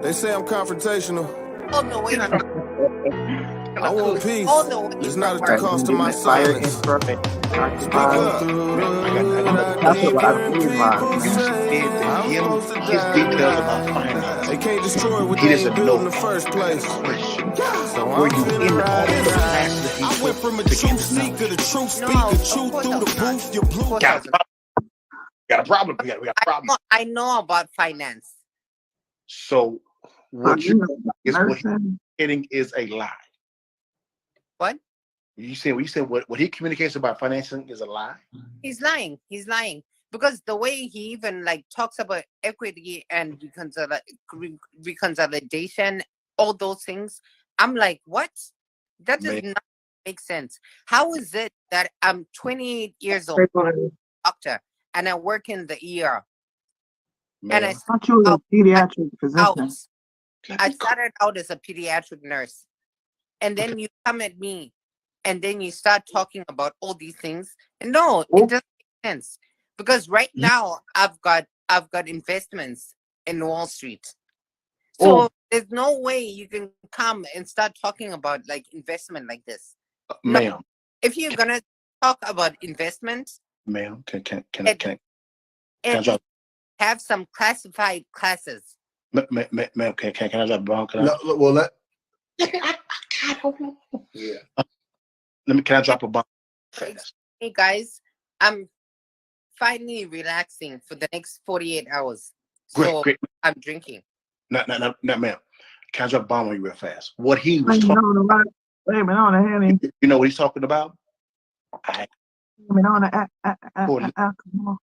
They say I'm confrontational. Oh no, wait. I want peace. Oh no, It's not at the cost of my silence. Speak up. That's what I believe on, man. His details about finance. They can't destroy what He they doesn't ain't built in know. the first place. So Were I'm you finna in ride all the this. classes that he I went took from a to get truth this knowledge? seeker to truth speaker, No, of truth course through I'm the not. booth, your blue. Of course Got I'm a problem. We got a problem. I know about finance. So what You you know, is what he's nursing. getting is a lie. What? You said what he communicates about financing is a lie. He's lying. He's lying because the way he even like talks about equity and reconsolidation, all those things, I'm like, what? That does Man, not make sense. How is it that I'm 28 years old, I doctor, and I work in the ER, and I man. thought you were a out pediatric physician. house. I started out as a pediatric nurse, and then you come at me, and then you start talking about all these things. And no, it doesn't make sense because right now I've got investments in Wall Street, so there's no way you can come and start talking about like investment like this. No, Ma'am, if you're gonna talk about investment, ma'am, can and, I and drop, have some classified classes. ma'am, can I drop a bomb? Can I drop a bomb? Hey guys, I'm finally relaxing for the next 48 hours. So Great. I'm drinking. No, ma'am. Can I drop a bomb on you real fast? What he was Blaming talking, on the right, blaming on the Henny, you know what he's talking about? blaming on the alcohol.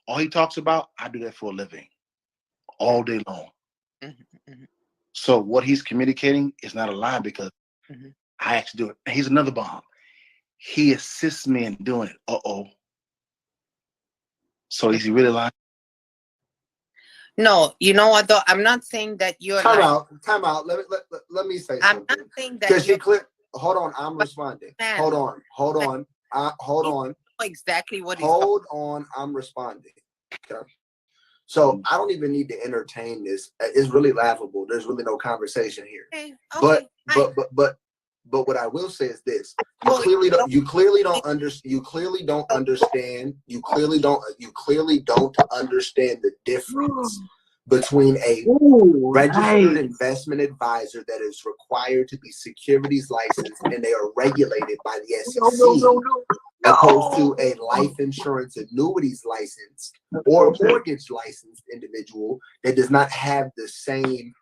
All he talks about, I do that for a living, all day long. Mhm. So what he's communicating is not a lie because Mhm. I actually do it. And he's another bomb. He assists me in doing it. So is he really lying? No, you know what though? I'm not saying that you're Time lying. out. Let me say I'm something. not saying that Because you're you click. Hold on, I'm responding. man. Hold on. Hold on, exactly what he's talking. Hold on, I'm responding. Okay. So I don't even need to entertain this. It's really laughable. There's really no conversation here. Okay, But fine. what I will say is this: Well, you clearly don't understand. You clearly don't understand the difference between a registered investment advisor that is required to be securities licensed and they are regulated by the SEC, opposed to a life insurance annuities licensed or mortgage licensed individual that does not have the same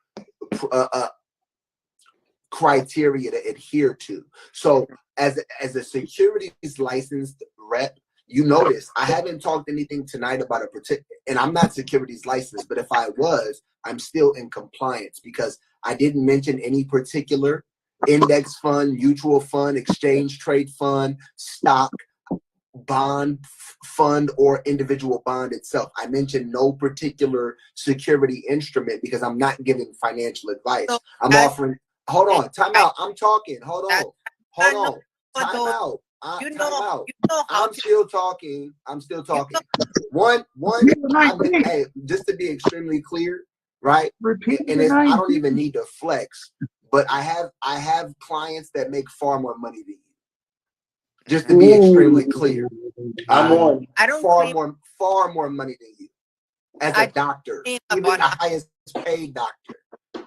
criteria to adhere to. So as a securities licensed rep, you notice I haven't talked anything tonight about a particular, and I'm not securities licensed, but if I was, I'm still in compliance because I didn't mention any particular index fund, mutual fund, exchange trade fund, stock, bond fund, or individual bond itself. I mentioned no particular security instrument because I'm not giving financial advice. I'm offering. Hold on, time out. I'm talking. Hold on. Time out. I'm still talking. Hey, just to be extremely clear, right? And I don't even need to flex, but I have clients that make far more money than you. Just to be extremely clear, I'm on far more money than you as a doctor, even the highest paid doctor.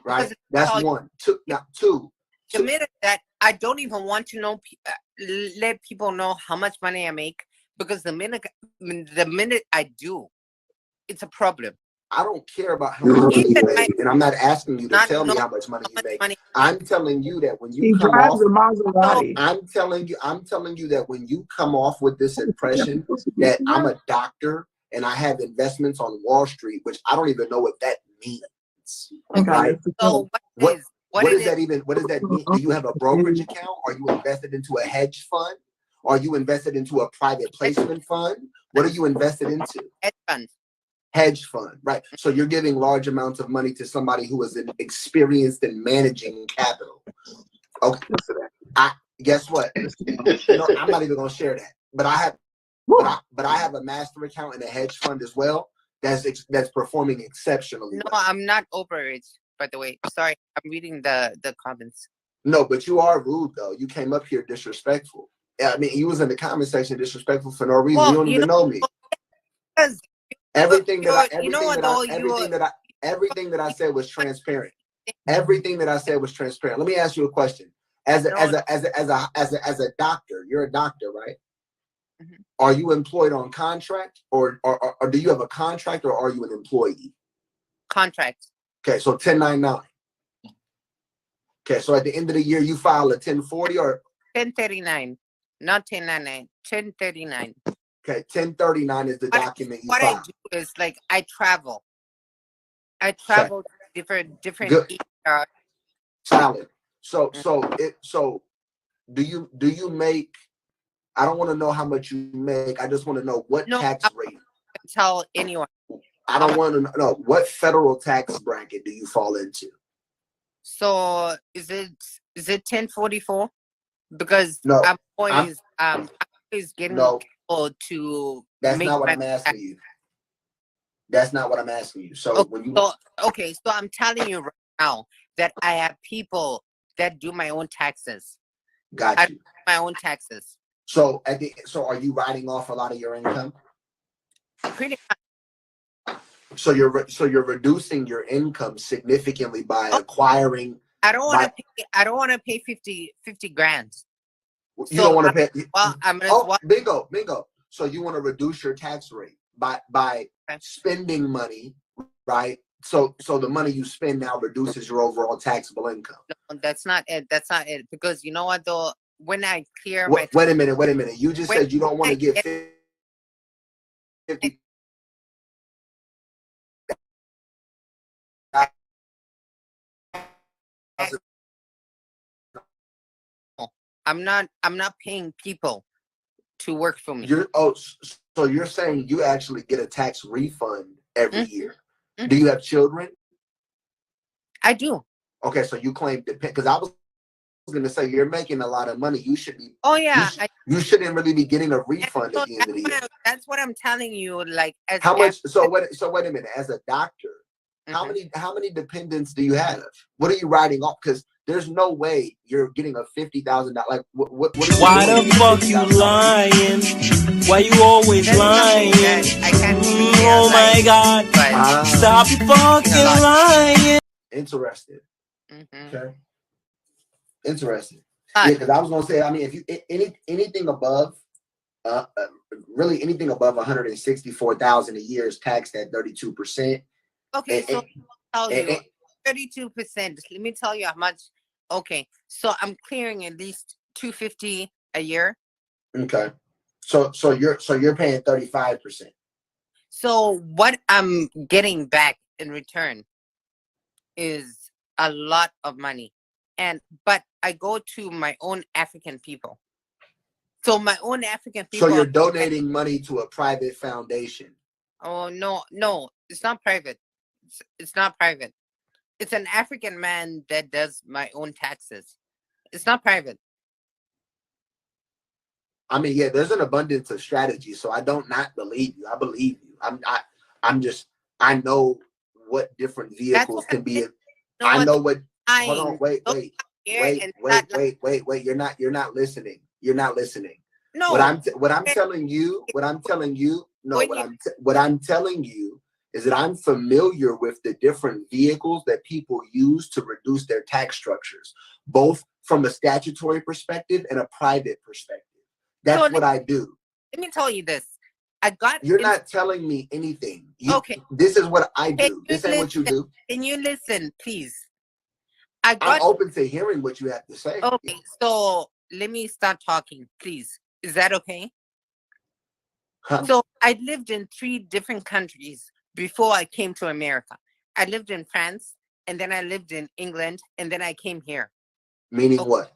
Right? That's one. Two. The minute that I don't even want to know, let people know how much money I make, because the minute I do, it's a problem. I don't care about how much money you make, and I'm not asking you to tell me how much money you make. I'm telling you that when you come off, I'm telling you that when you come off with this impression that I'm a doctor and I have investments on Wall Street, which I don't even know what that means. Right? So what does that mean? Do you have a brokerage account? Are you invested into a hedge fund? Are you invested into a private placement fund? What are you invested into? Hedge fund, right? So you're giving large amounts of money to somebody who is experienced in managing capital. Okay, guess what? I'm not even gonna share that. But I have a master account in a hedge fund as well. that's performing exceptionally No, well. I'm not overage, by the way. Sorry, I'm reading the comments. No, but you are rude though. You came up here disrespectful. I mean, you was in the comment section disrespectful for no reason. Well, You don't even know me. because Everything that you know what though, everything that I said was transparent. Everything that I said was transparent. Let me ask you a question. As a doctor, you're a doctor, right? Mhm. Are you employed on contract, or do you have a contract, or are you an employee? contract. Okay, so 1099. Okay, so at the end of the year, you file a 1040 or 1039, not 1099. 1039. okay, 1039 is the document you What I file. do is like I travel. I Okay. travel to different Good. areas. Solid. So do you make? I don't want to know how much you make. I just want to know what No, tax I rate. can tell anyone. I don't want to know what federal tax bracket do you fall into. So is it 1044? Because No, I'm always getting no, people to that's make not what my I'm asking you. That's not what I'm asking you. So Okay, when you so I'm telling you right now that I have people that do my own taxes. got I you. do my own taxes. So are you writing off a lot of your income? Pretty much. So you're reducing your income significantly by Oh, acquiring. I don't want to pay 50 grand. You So don't want to pay. Well, I'm gonna Oh, bingo. So you want to reduce your tax rate by Okay. spending money, right? So the money you spend now reduces your overall taxable income. No, that's not it. That's not it. Because you know what though? When I clear Wait a minute. You just When said you don't want to I get get- 50. I'm not paying people to work for me. So you're saying you actually get a tax refund every year. Mhm. Do you have children? I do. Okay, so you claim because I was going to say you're making a lot of money. You should be. Oh yeah. You shouldn't really be getting a refund at the end of the year. That's what I'm telling you. Like as How much? So wait a minute. As a doctor, how Mhm. many dependents do you have? What are you writing off? Because there's no way you're getting a $50,000. Like what are you Why doing the fuck you lying? Why you always That's something lying? that I can't even say Oh on my live, god. but Stop fucking lying. Interested? Mhm. Okay. Interesting. But- Yeah, because I was gonna say, I mean, if you anything above, really anything above 164,000 a year is taxed at 32%. Okay, so I'll tell you and- 32%. Let me tell you how much. Okay, so I'm clearing at least 250 a year. Okay. So you're paying 35%. So what I'm getting back in return is a lot of money. But I go to my own African people. So my own African people. So you're donating money to a private foundation. Oh no, it's not private. It's not private. It's an African man that does my own taxes. It's not private. I mean, yeah, there's an abundance of strategy, so I don't not believe you. I believe you. I know what different vehicles can be. I know what. Hold on, wait. You're not listening. You're not listening. No. What I'm telling you. No, what I'm telling you is that I'm familiar with the different vehicles that people use to reduce their tax structures, both from a statutory perspective and a private perspective. That's what I do. Let me tell you this. You're not telling me anything. Okay. This is what I do. This ain't what you do. Can you listen, please? I'm open to hearing what you have to say. Okay, so let me start talking, please. Is that okay? Huh? So I lived in 3 different countries before I came to America. I lived in France, and then I lived in England, and then I came here. Meaning what?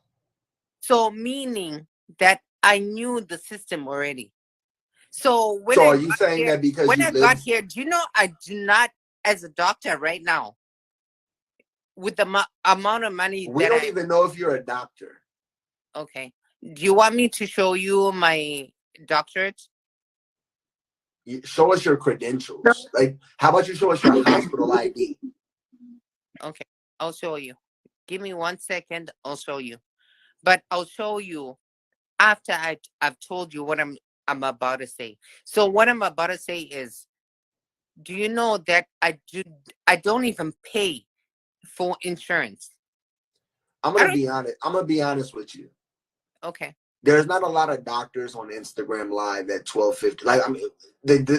So meaning that I knew the system already. So are you saying that because when you got here, do you know I do not, as a doctor right now, with the amount of money we don't even know if you're a doctor. Okay. Do you want me to show you my doctorate? Show us your credentials. Like, how about you show us your hospital ID? Okay, I'll show you. Give me 1 second. I'll show you. But I'll show you after I've told you what I'm about to say. So what I'm about to say is, do you know that I don't even pay for insurance? I'm gonna be honest. I'm gonna be honest with you. Okay. There's not a lot of doctors on Instagram Live at 12:50. Like, I mean,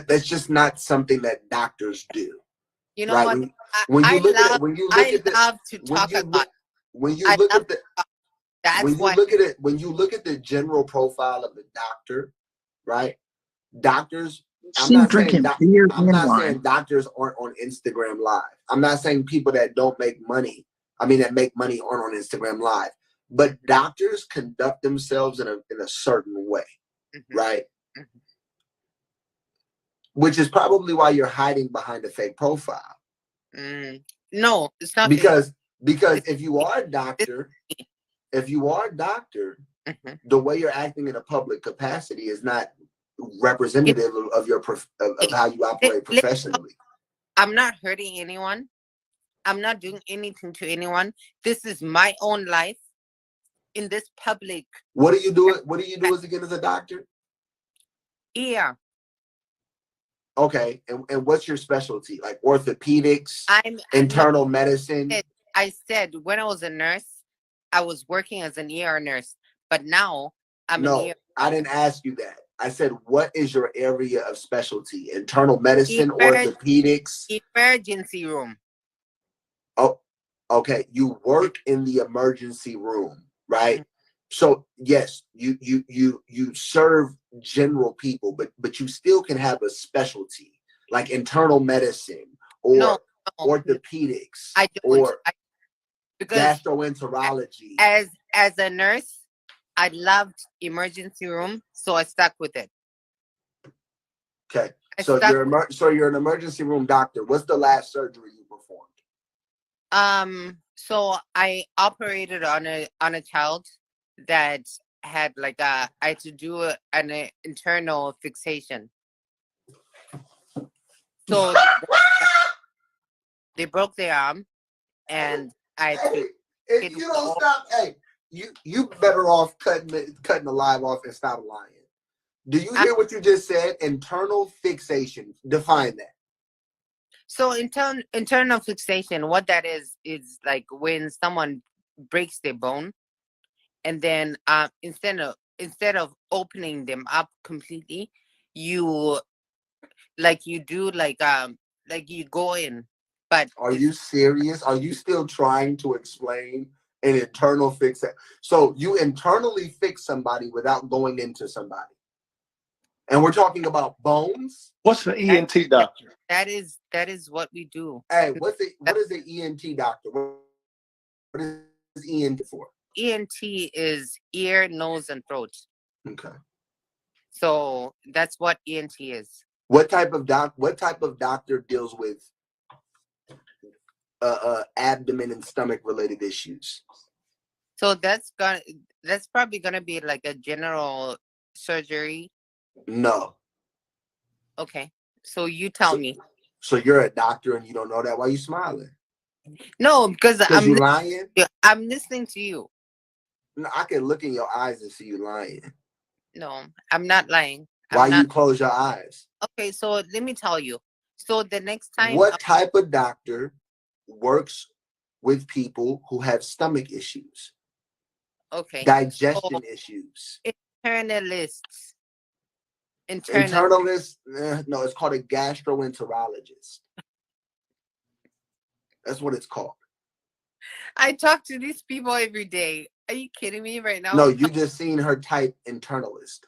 that's just not something that doctors do. You know right? what? When you I look love, at it, when you look I at the, love to when talk you about. look, when you I look love at the, That's when you why. look at it, when you look at the general profile of the doctor, right? Doctors. I'm not saying doctors aren't on Instagram Live. I'm not saying people that don't make money. I mean, that make money aren't on Instagram Live. But doctors conduct themselves in a certain way, right? Which is probably why you're hiding behind a fake profile. No, it's not because if you are a doctor, the way you're acting in a public capacity is not representative of your of how you operate professionally. I'm not hurting anyone. I'm not doing anything to anyone. This is my own life in this public. What do you do? What do you do again as a doctor? Yeah. Okay, and what's your specialty? Like orthopedics, internal medicine? I said when I was a nurse, I was working as an ER nurse, but now I'm an ER. I didn't ask you that. I said, what is your area of specialty? Internal medicine, orthopedics? Emergency room. Oh, okay. You work in the emergency room, right? So yes, you serve general people, but you still can have a specialty like internal medicine or orthopedics or gastroenterology. As a nurse, I loved emergency room, so I stuck with it. Okay, so you're an emergency room doctor. What's the last surgery you performed? So I operated on a child that had I had to do an internal fixation. So they broke their arm, and I had to. If you don't stop, you better off cutting the live off and stop lying. Do you hear what you just said? Internal fixation. Define that. So internal fixation, what that is like when someone breaks their bone, and then instead of opening them up completely, you do you go in. But are you serious? Are you still trying to explain an internal fix? So you internally fix somebody without going into somebody, and we're talking about bones. What's an ENT doctor? That is what we do. Hey, what is an ENT doctor? What is ENT for? ENT is ear, nose, and throat. Okay. So that's what ENT is. What type of doctor deals with abdomen and stomach related issues? So that's probably gonna be like a general surgery. No. Okay. So you tell me. So you're a doctor and you don't know that? Why are you smiling? No, because I'm lying. I'm listening to you. No, I can look in your eyes and see you lying. No, I'm not lying. Why you close your eyes? Okay, so let me tell you. So the next time, what type of doctor works with people who have stomach issues? Okay. Digestion issues. Internalists. Internalist? No, it's called a gastroenterologist. That's what it's called. I talk to these people every day. Are you kidding me right now? No, you just seen her type internalist.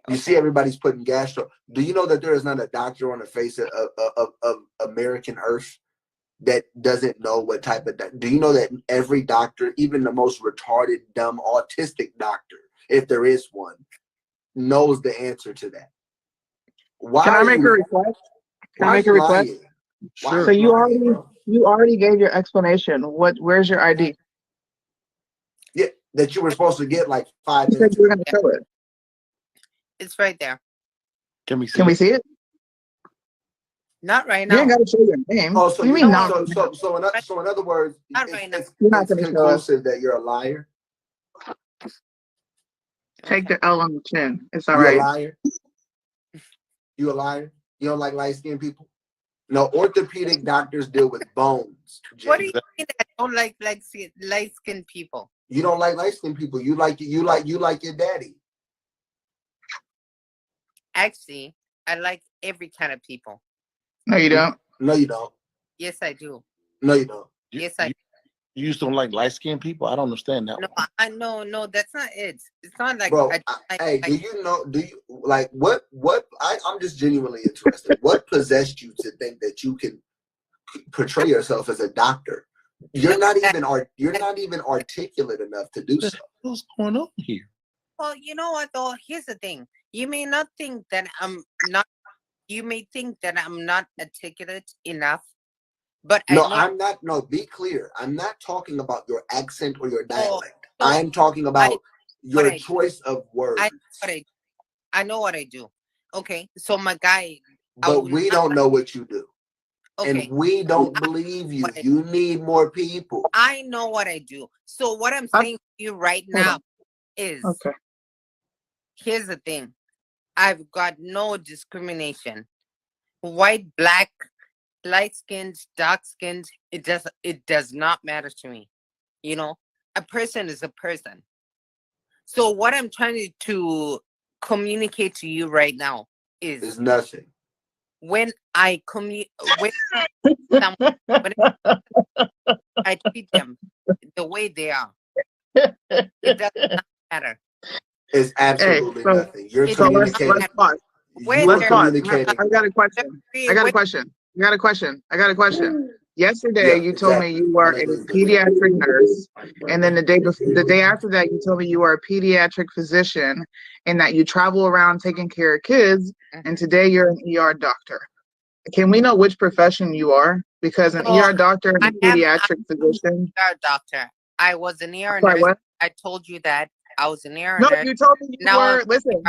You see everybody's putting gastro. Do you know that there is not a doctor on the face of American Earth that doesn't know what type of... Do you know that every doctor, even the most retarded, dumb, autistic doctor, if there is one, knows the answer to that? Why Can I make a request? Can I make a request? Sure. So you already gave your explanation. Where's your ID? Yeah, that you were supposed to get like 5 minutes. You said you were going to show it. It's right there. Can we see? Can we see it? Not right You ain't now. got to show your name. Oh, so What do you you mean know, not? so in other words, Not right now. You're not it's gonna show us. conclusive that you're a liar. Take the L on the chin. It's all You a right. liar? You a liar? You don't like light-skinned people? No, orthopedic doctors deal with bones. What do Jay. you mean I don't like light-skinned people? You don't like light-skinned people. You like your daddy. Actually, I like every kind of people. No, you don't. No, you don't. Yes, I do. No, you don't. Yes, I do. You just don't like light-skinned people? I don't understand that. No, one. no, that's not it. It's not like Bro, I do you know? Do you like what? I'm just genuinely interested. What possessed you to think that you can portray yourself as a doctor? You're not even articulate enough to do so. What's going on here? Well, you know what though? Here's the thing. You may not think that I'm not. You may think that I'm not articulate enough, but No, I know, I'm not. No, be clear. I'm not talking about your accent or your dialect. no, I'm talking about your what I- choice of words. I know what I do. Okay, so my guy. But we don't know what you do. Okay, And we don't believe you. what I- You need more people. I know what I do. So what I'm saying to you right Hold now on. is, Okay. here's the thing. I've got no discrimination. White, black, light-skinned, dark-skinned, it does not matter to me. You know, a person is a person. So what I'm trying to communicate to you right now It's is nothing. when I when I treat them the way they are, it does not matter. It's absolutely so- nothing. You're It's So let's communicating. pause. Wait, You are Let's pause. communicating. I got a question. I got a question. Yesterday, Yeah, you told me exactly. you were My a name is pediatric nurse, and then the day after that, you told me you were a pediatric physician, and that you travel around taking care of kids. And today, you're an ER doctor. Can we know which profession you are? Because an So, ER doctor and a I am- pediatric physician. ER doctor. I was an ER Sorry, nurse. what? I told you that I was an ER No, nurse. you told me you Now were. I'm- Listen.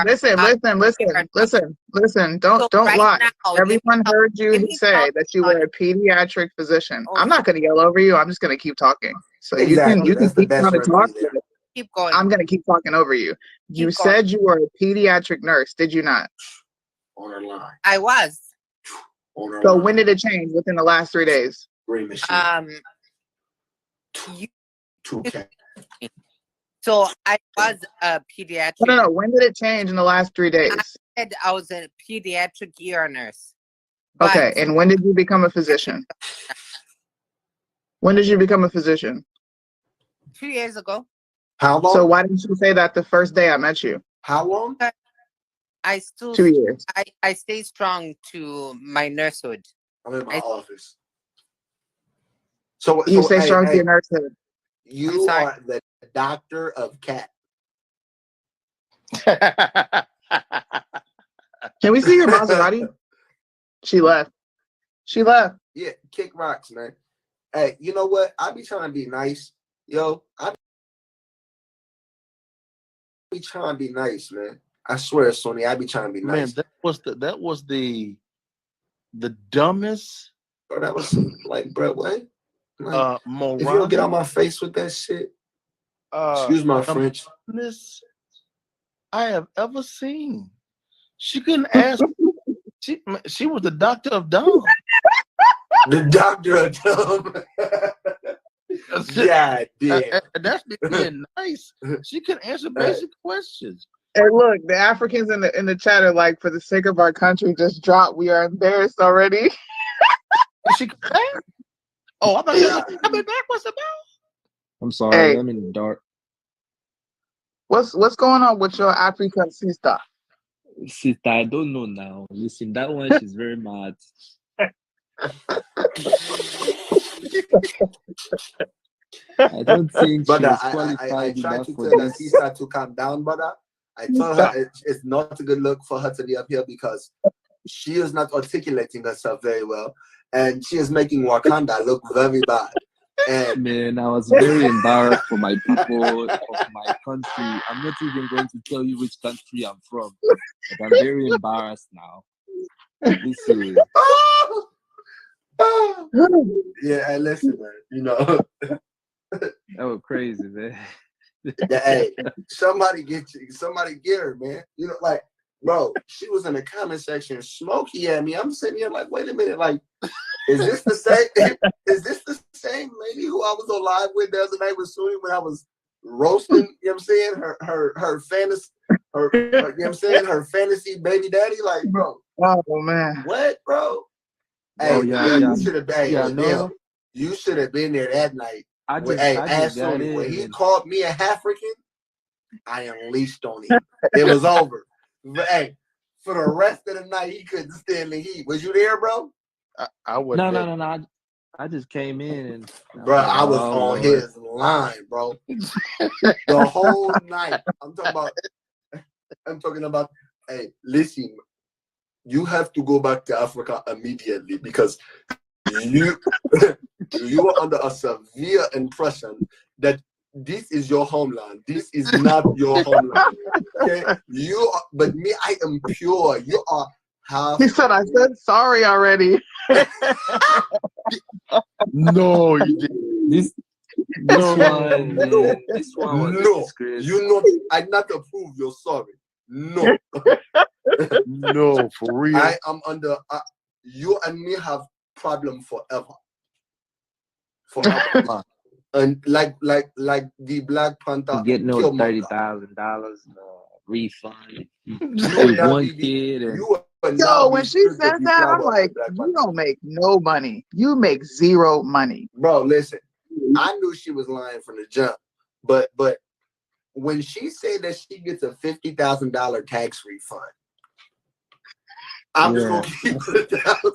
So Don't right lie. now, Everyone heard let you me say talk that you were a pediatric physician. Oh, I'm not going to yell over you. I'm just going to keep talking. So Exactly. you can That's the keep best trying to remedy talk. there. but keep going. I'm going to keep talking over you. You Keep going. said you were a pediatric nurse, did you not? On our line. I was. On our So line. when did it change? Within the last 3 days? Green machine. You, 2K. so I was a pediatric. No. When did it change in the last 3 days? Said I was a pediatric ER nurse. But Okay. And when did you become a physician? When did you become a physician? 2 years ago, How long? So why didn't you say that the first day I met you? How long? I still 2 years. I stay strong to my nursehood. I'm in my I- office. So You stay hey, strong to hey, your nursehood. you I'm sorry. are the doctor of cat. Can we see your Maserati? She left. Yeah, kick rocks, man. Hey, you know what? I be trying to be nice. Yo, I be trying to be nice, man. I swear, Sonny, I be trying to be Man, nice. that was the dumbest Bro, that was like, bro, what? Like, moronic. if you don't get on my face with that shit, excuse my French. dumbness I have ever seen. She couldn't ask. She was the doctor of dumb. The doctor of dumb. God damn. And that's being nice. She can answer basic questions. And look, the Africans in the chat are like, for the sake of our country, just drop. We are embarrassed already. She come back. Oh, I thought you were coming back. What's about? I'm sorry, Hey. I'm in the dark. What's going on with your African sister? Sister, I don't know now. Listen, that one, she's very mad. I don't think Brother, she's I qualified tried enough to for tell her this. sister to calm down, brother. I told her it's not a good look for her to be up here because she is not articulating herself very well, and she is making Wakanda look very bad. And Man, I was very embarrassed for my people of my country. I'm not even going to tell you which country I'm from, but I'm very embarrassed now. Listen, yeah, hey, listen, man. You know, that was crazy, man. hey, somebody get her, man. You know, like, bro, she was in the comment section smoky at me. I'm sitting here like, wait a minute, like, is this the same? Is this the same lady who I was on live with the other night with Suni when I was roasting? You know what I'm saying? Her fantasy, you know what I'm saying? Her fantasy baby daddy, like, bro. Oh man. What, bro? Hey, Oh, yeah, you should have been. yeah, Adele, no. you should have been there that night. I just Ask got Sony, when he in. called me a African, I unleashed on him. It was over. But, hey, for the rest of the night, he couldn't stand the heat. Was you there, bro? I would. No. I just came in and Bro, I was oh, on Lord. his line, bro. The whole night. I'm talking about, hey, listen, you have to go back to Africa immediately because you are under a severe impression that this is your homeland. This is not your homeland. Okay? But me, I am pure. You are half. He said, I said sorry already. No, you didn't. This one, man, this one was a No, disgrace. I not approve. You're sorry. No, No, for real. I am under. You and me have problem forever. Forever. And like the Black Panther. Get no Killmonger. $30,000 refund. You With will not one be the- kid and you will Yo, not when be she stripped said if you that, fly I'm with like, Black you Panther. don't make no money. You make zero money. Bro, listen, I knew she was lying from the jump, but when she said that she gets a $50,000 tax refund, I'm just Yeah. gonna keep it down.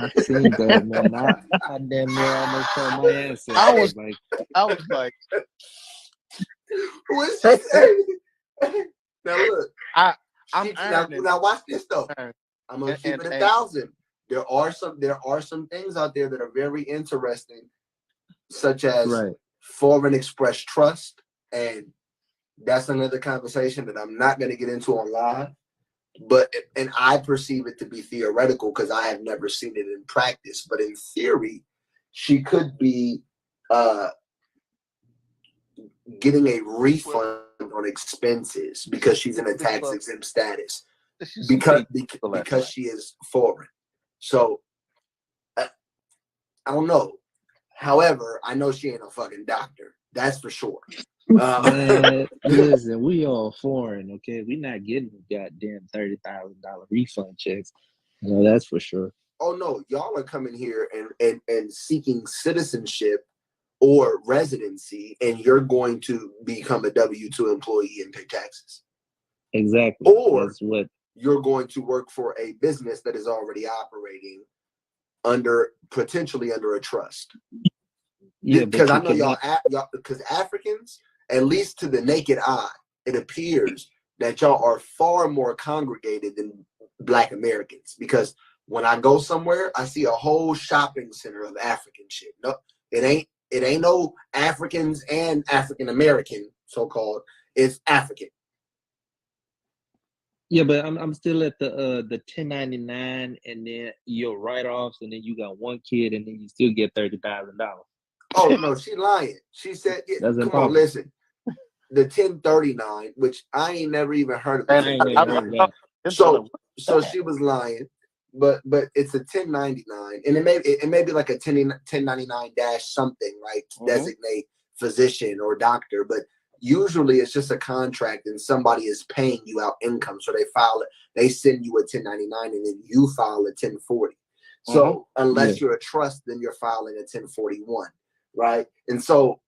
I seen that, man. I damn near almost told my ancestors. I was- like, I was like, What she said? Now look, I'm now ironing. watch this though. Iron. I'm gonna keep it And- 1,000. There are some things out there that are very interesting, such as right. Foreign Express Trust, and that's another conversation that I'm not going to get into on live. But I perceive it to be theoretical because I have never seen it in practice. But in theory, she could be getting a refund on expenses because she's in a tax exempt status because she is foreign. So I don't know. However, I know she ain't a fucking doctor. That's for sure. Man, listen, we all foreign, okay? We not getting goddamn $30,000 refund checks. No, that's for sure. Oh no, y'all are coming here and seeking citizenship or residency, and you're going to become a W-2 employee and pay taxes. Exactly. Or that's what you're going to work for a business that is already operating potentially under a trust. Yeah, because I know y'all because Africans, at least to the naked eye, it appears that y'all are far more congregated than Black Americans. Because when I go somewhere, I see a whole shopping center of African shit. No, it ain't no Africans and African American, so called. It's African. Yeah, but I'm still at the 1099 and then your write-offs, and then you got one kid, and then you still get $30,000. Oh no, she lying. She said, That's "Come impossible. on, listen." The 1039, which I ain't never even heard of. I ain't never heard of that. So she was lying, but it's a 1099, and it may be like a 1099 dash something, right? To designate physician or doctor, but usually it's just a contract, and somebody is paying you out income, so they send you a 1099, and then you file a 1040. So unless you're a trust, then you're filing a 1041, right? And so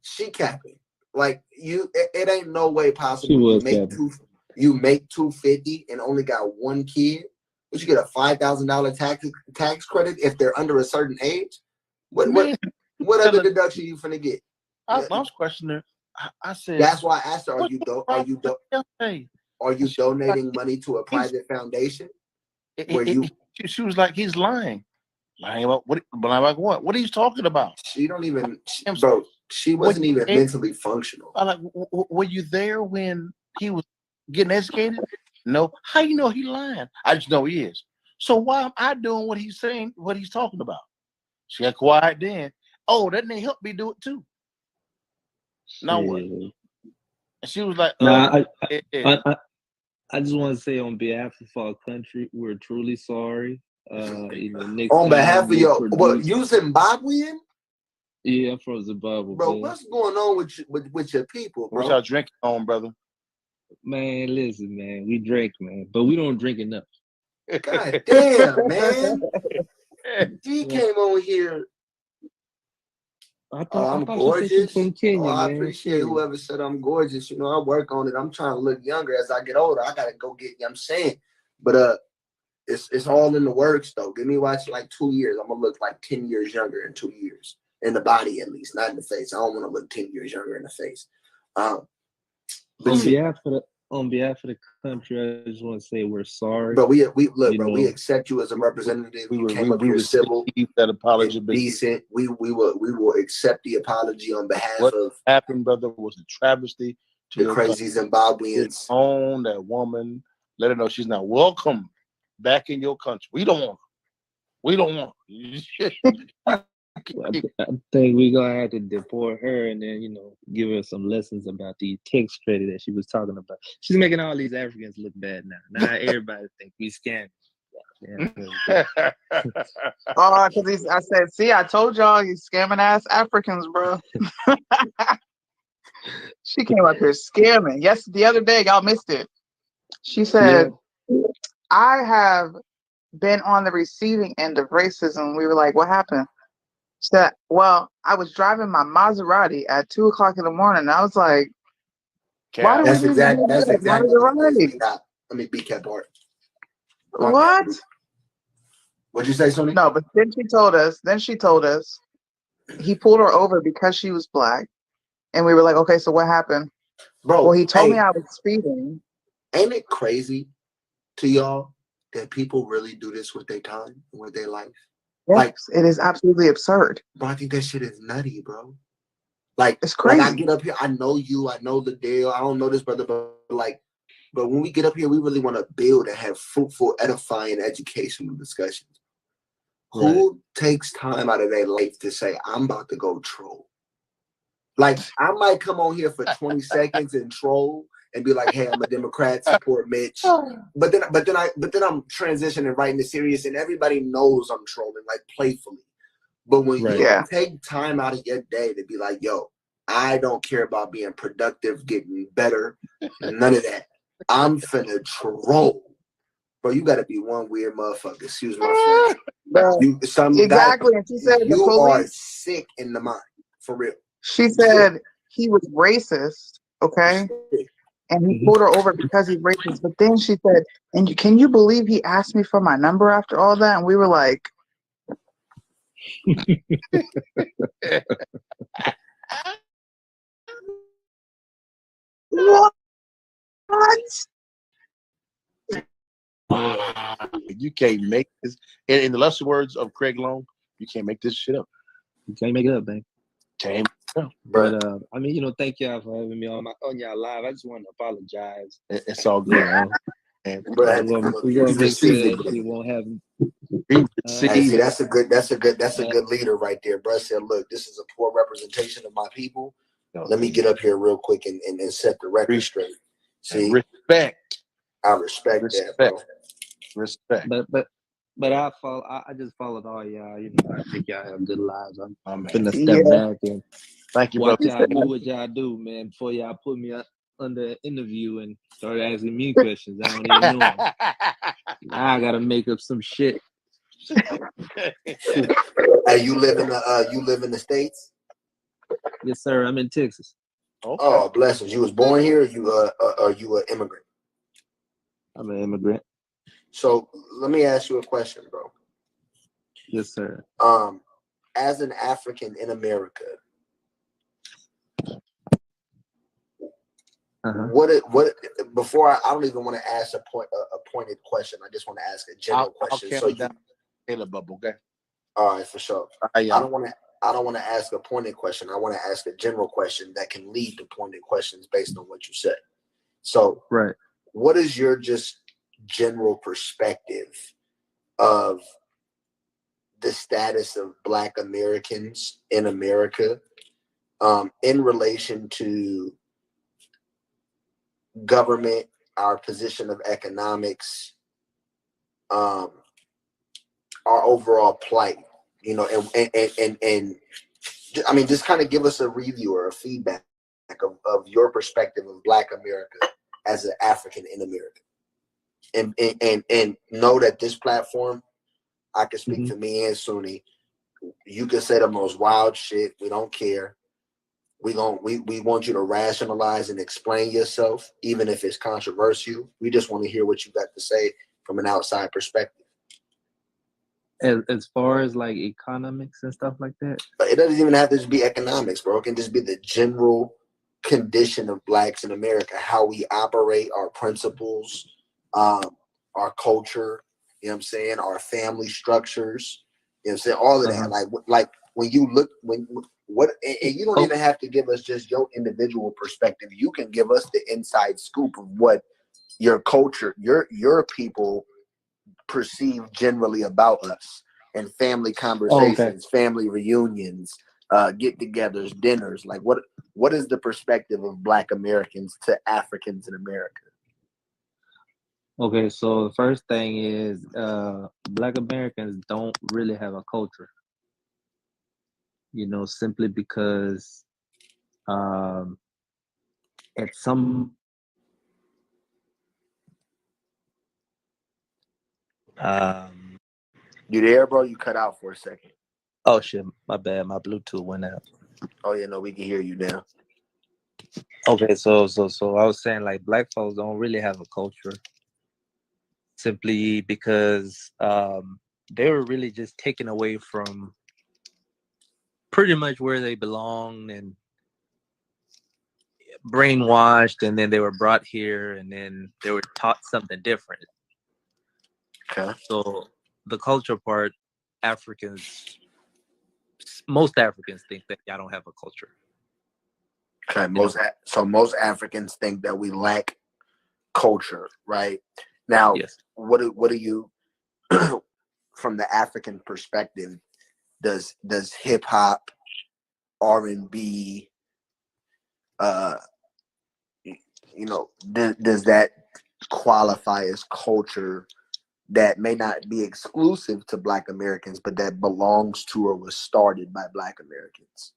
she capping. Like it ain't no way possible you make 250 and only got one kid. But you get a $5,000 tax credit if they're under a certain age. What other deduction you finna get? I was questioning her. I said that's why I asked her, are you donating money to a private foundation? She was like, he's lying. But I'm like, what are you talking about? She don't even, bro. She wasn't even mentally functional. I'm like, were you there when he was getting educated? No. How you know he lying? I just know he is. So why am I doing what he's saying, what he's talking about? She got quiet then. Oh, that didn't help me do it too. Now what? And she was like, I just want to say on behalf of our country, we're truly sorry. Next on behalf of your, produce... you Zimbabwean? Yeah, I'm from Zimbabwe, bro. Man. What's going on with your people, bro? What's y'all drinking on, brother? Man, listen, man, we drink, man, but we don't drink enough. God damn, man. G came on here. I'm gorgeous. From Kenya, I man. appreciate whoever said I'm gorgeous. You know, I work on it. I'm trying to look younger as I get older. I gotta go get. I'm saying, but it's all in the works though. Give me watch like 2 years. I'm gonna look like 10 years younger in 2 years. In the body, at least, not in the face. I don't want to look 10 years younger in the face. On behalf of the country, I just want to say we're sorry. But we look, bro. We accept you as a representative. You came up here civil, that apology, decent. We will accept the apology on behalf what of happened, brother, was a travesty to the crazy Zimbabweans. Own that woman. Let her know she's not welcome back in your country. We don't want her. We don't want her. I think we're gonna have to deport her and then give her some lessons about the tax credit that she was talking about. She's making all these Africans look bad now. Now everybody think we scamming. Because I said, see, I told y'all you scamming ass Africans, bro. She came up here scamming. Yes, the other day y'all missed it. She said, I have been on the receiving end of racism. We were like, what happened? She said, well, I was driving my Maserati at 2:00 in the morning. And I was like, why do that's exactly Maserati? Let me be kept part. What? What'd you say, Sonny? No, but then she told us he pulled her over because she was black. And we were like, okay, so what happened? Bro, well, he told me I was speeding. Ain't it crazy to y'all that people really do this with their time and with their life? Yes, like, it is absolutely absurd. Bro, I think that shit is nutty, bro. Like, it's crazy. Like I get up here, I know you, I know the deal. I don't know this brother, but when we get up here, we really want to build and have fruitful, edifying, educational discussions. Right. Who takes time out of their life to say, I'm about to go troll? Like, I might come on here for 20 seconds and troll and be like, hey, I'm a Democrat, support Mitch. But then I'm transitioning right into serious, and everybody knows I'm trolling, like, playfully. But when you take time out of your day to be like, yo, I don't care about being productive, getting better, none of that. I'm finna troll. Bro, you gotta be one weird motherfucker. Excuse my friend. Exactly. And she said you are sick in the mind, for real. She said he was racist, okay? And he pulled her over because he's racist. But then she said, and can you believe he asked me for my number after all that? And we were like, what? You can't make this. In the lesser words of Craig Long, you can't make this shit up. You can't make it up, man. Can't. But I mean, thank y'all for having me on y'all live. I just want to apologize. It's all good. And we're gonna make sure we won't have. See, that's a good leader right there. Bro said, look, this is a poor representation of my people. Let me get up here real quick and set the record straight. See, respect. I respect that, bro. Respect. But I just followed all y'all. I think y'all have good lives. I'm finna step back and thank you, watch brother. y'all do what y'all do, man. Before y'all put me under an interview and start asking me questions, I don't even know them. Now I gotta make up some shit. Hey, you live in the States? Yes, sir. I'm in Texas. Okay. Oh, blessings. You was born here, or you an immigrant? I'm an immigrant. So let me ask you a question, bro. Yes, sir. As an African in America, what before I don't even want to ask a pointed question. I just want to ask a general question. So you Caleb bubble, okay? All right, for sure. I I don't want to. I don't want to ask a pointed question. I want to ask a general question that can lead to pointed questions based on what you said. So, Right. what is your just general perspective of the status of Black Americans in America in relation to government, our position of economics, our overall plight, you know, and I mean, just kind of give us a review or a feedback of your perspective of Black America as an African in America, and know that this platform, I can speak for me and Sunni. You can say the most wild shit. We don't care. We want you to rationalize and explain yourself, even if it's controversial. We just want to hear what you got to say from an outside perspective. As far as like economics and stuff like that. But it doesn't even have to just be economics, bro. It can just be the general condition of Blacks in America, how we operate, our principles, our culture, you know what I'm saying, our family structures, you know what I'm saying, all of that. Like when you look, and you don't even have to give us just your individual perspective. You can give us the inside scoop of what your culture, your people perceive generally about us, and family conversations, family reunions, get-togethers, dinners. Like what is the perspective of Black Americans to Africans in America? Okay, so the first thing is Black Americans don't really have a culture. You know, simply because at some You there, bro? You cut out for a second. oh shit, my bad, my Bluetooth went out. Oh yeah, no, we can hear you now. Okay, so I was saying, like, Black folks don't really have a culture, simply because they were really just taken away from pretty much where they belong and brainwashed, and then they were brought here, and then they were taught something different. Okay. So the culture part, most Africans think that y'all don't have a culture. Okay, most Africans think that we lack culture, right? Now, yes. What do you, from the African perspective, does hip hop, R&B, you know, does that qualify as culture that may not be exclusive to Black Americans, but that belongs to or was started by Black Americans?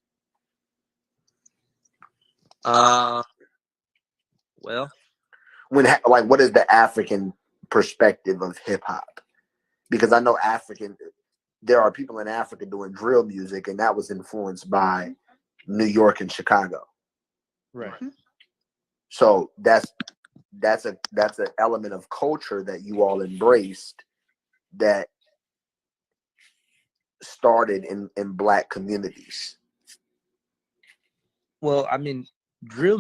Well, what is the African perspective of hip hop? Because I know there are people in Africa doing drill music, and that was influenced by New York and Chicago. Right. So that's an element of culture that you all embraced that started in Black communities. Well, I mean, drill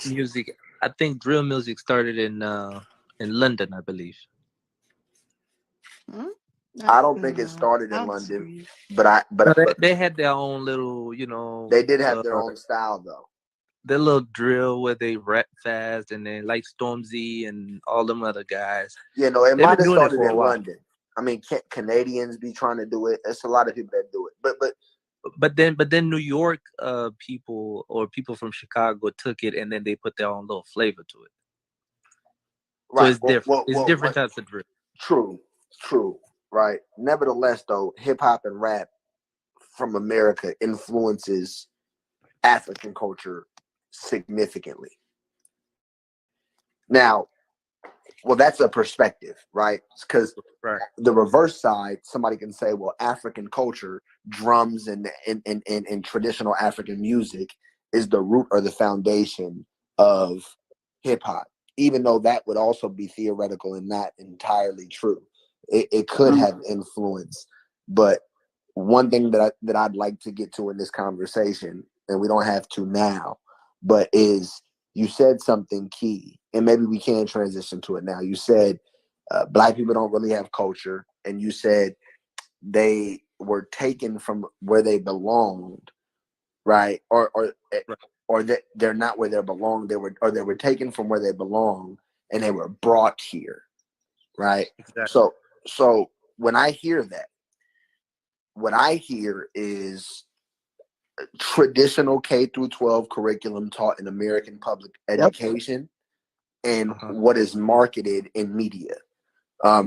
music. I think drill music started in London, I believe. I don't think it started in London, but they had their own little, you know. They did have their own style, though. Their little drill where they rap fast, and then like Stormzy and all them other guys. Yeah, no, it might have started in London. I mean, Canadians be trying to do it. It's a lot of people that do it, but then New York people or people from Chicago took it, and then they put their own little flavor to it. Right. So it's different. It's different types of drill. True. Right. Nevertheless, though, hip hop and rap from America influences African culture significantly. Now, well, that's a perspective, right? Because the reverse side, somebody can say, well, African culture, drums and traditional African music is the root or the foundation of hip hop, even though that would also be theoretical and not entirely true. It could have influence, but one thing that I'd like to get to in this conversation, and we don't have to now, but is you said something key, and maybe we can transition to it now. You said Black people don't really have culture, and you said were taken from where they belonged, right? Or that they're not where they belong. They were taken from where they belong and they were brought here, right? Exactly. So when I hear that, what I hear is traditional K through 12 curriculum taught in American public education and what is marketed in media,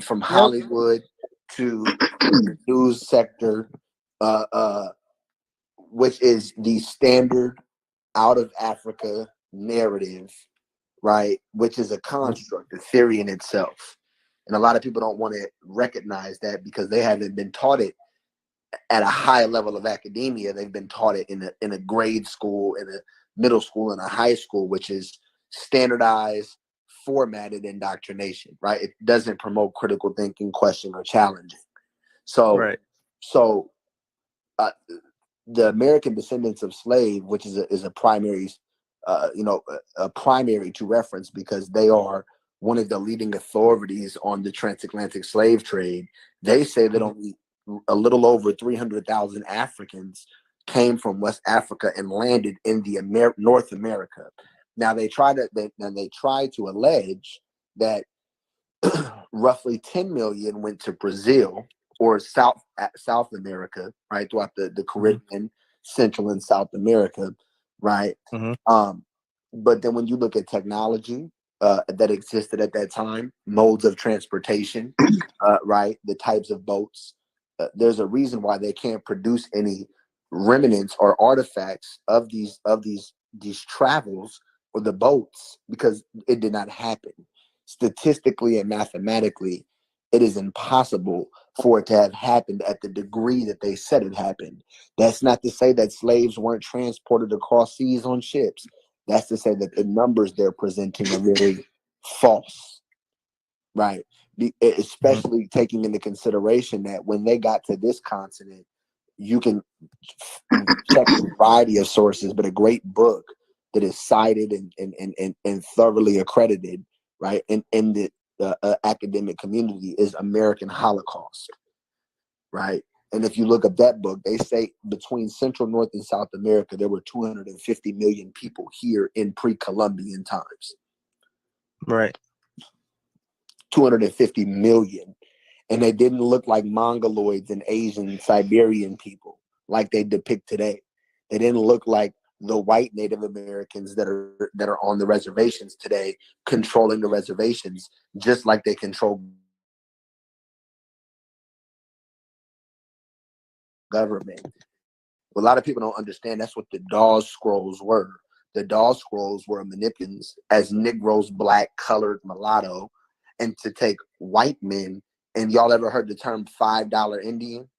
from Hollywood to the news sector, which is the standard out of Africa narrative, right? Which is a construct, a theory in itself. And a lot of people don't want to recognize that because they haven't been taught it at a high level of academia. They've been taught it in a grade school, in a middle school, and a high school, which is standardized, formatted indoctrination, right? It doesn't promote critical thinking, question, or challenging. So, the American descendants of slave, which is a primary, a primary to reference because they are one of the leading authorities on the transatlantic slave trade. They say that only a little over 300,000 Africans came from West Africa and landed in the North America. Now they try to allege that roughly 10 million went to Brazil or South America, right, throughout the Caribbean, Central and South America, right? But then when you look at technology that existed at that time, modes of transportation, right, the types of boats, there's a reason why they can't produce any remnants or artifacts of these travels or the boats because it did not happen. Statistically and mathematically, it is impossible for it to have happened at the degree that they said it happened. That's not to say that slaves weren't transported across seas on ships. That's to say that the numbers they're presenting are really false, right? Especially taking into consideration that when they got to this continent, you can check a variety of sources, but a great book that is cited and thoroughly accredited, right, in the academic community is American Holocaust, right? And if you look up that book, they say between Central, North, and South America, there were 250 million people here in pre-Columbian times. Right. 250 million. And they didn't look like Mongoloids and Asian Siberian people like they depict today. They didn't look like the white Native Americans that are on the reservations today, controlling the reservations, just like they control government. A lot of people don't understand that's what the Dawes Scrolls were. The Dawes Scrolls were manipulations as Negroes, black, colored, mulatto, and to take white men. And y'all ever heard the term $5 Indian?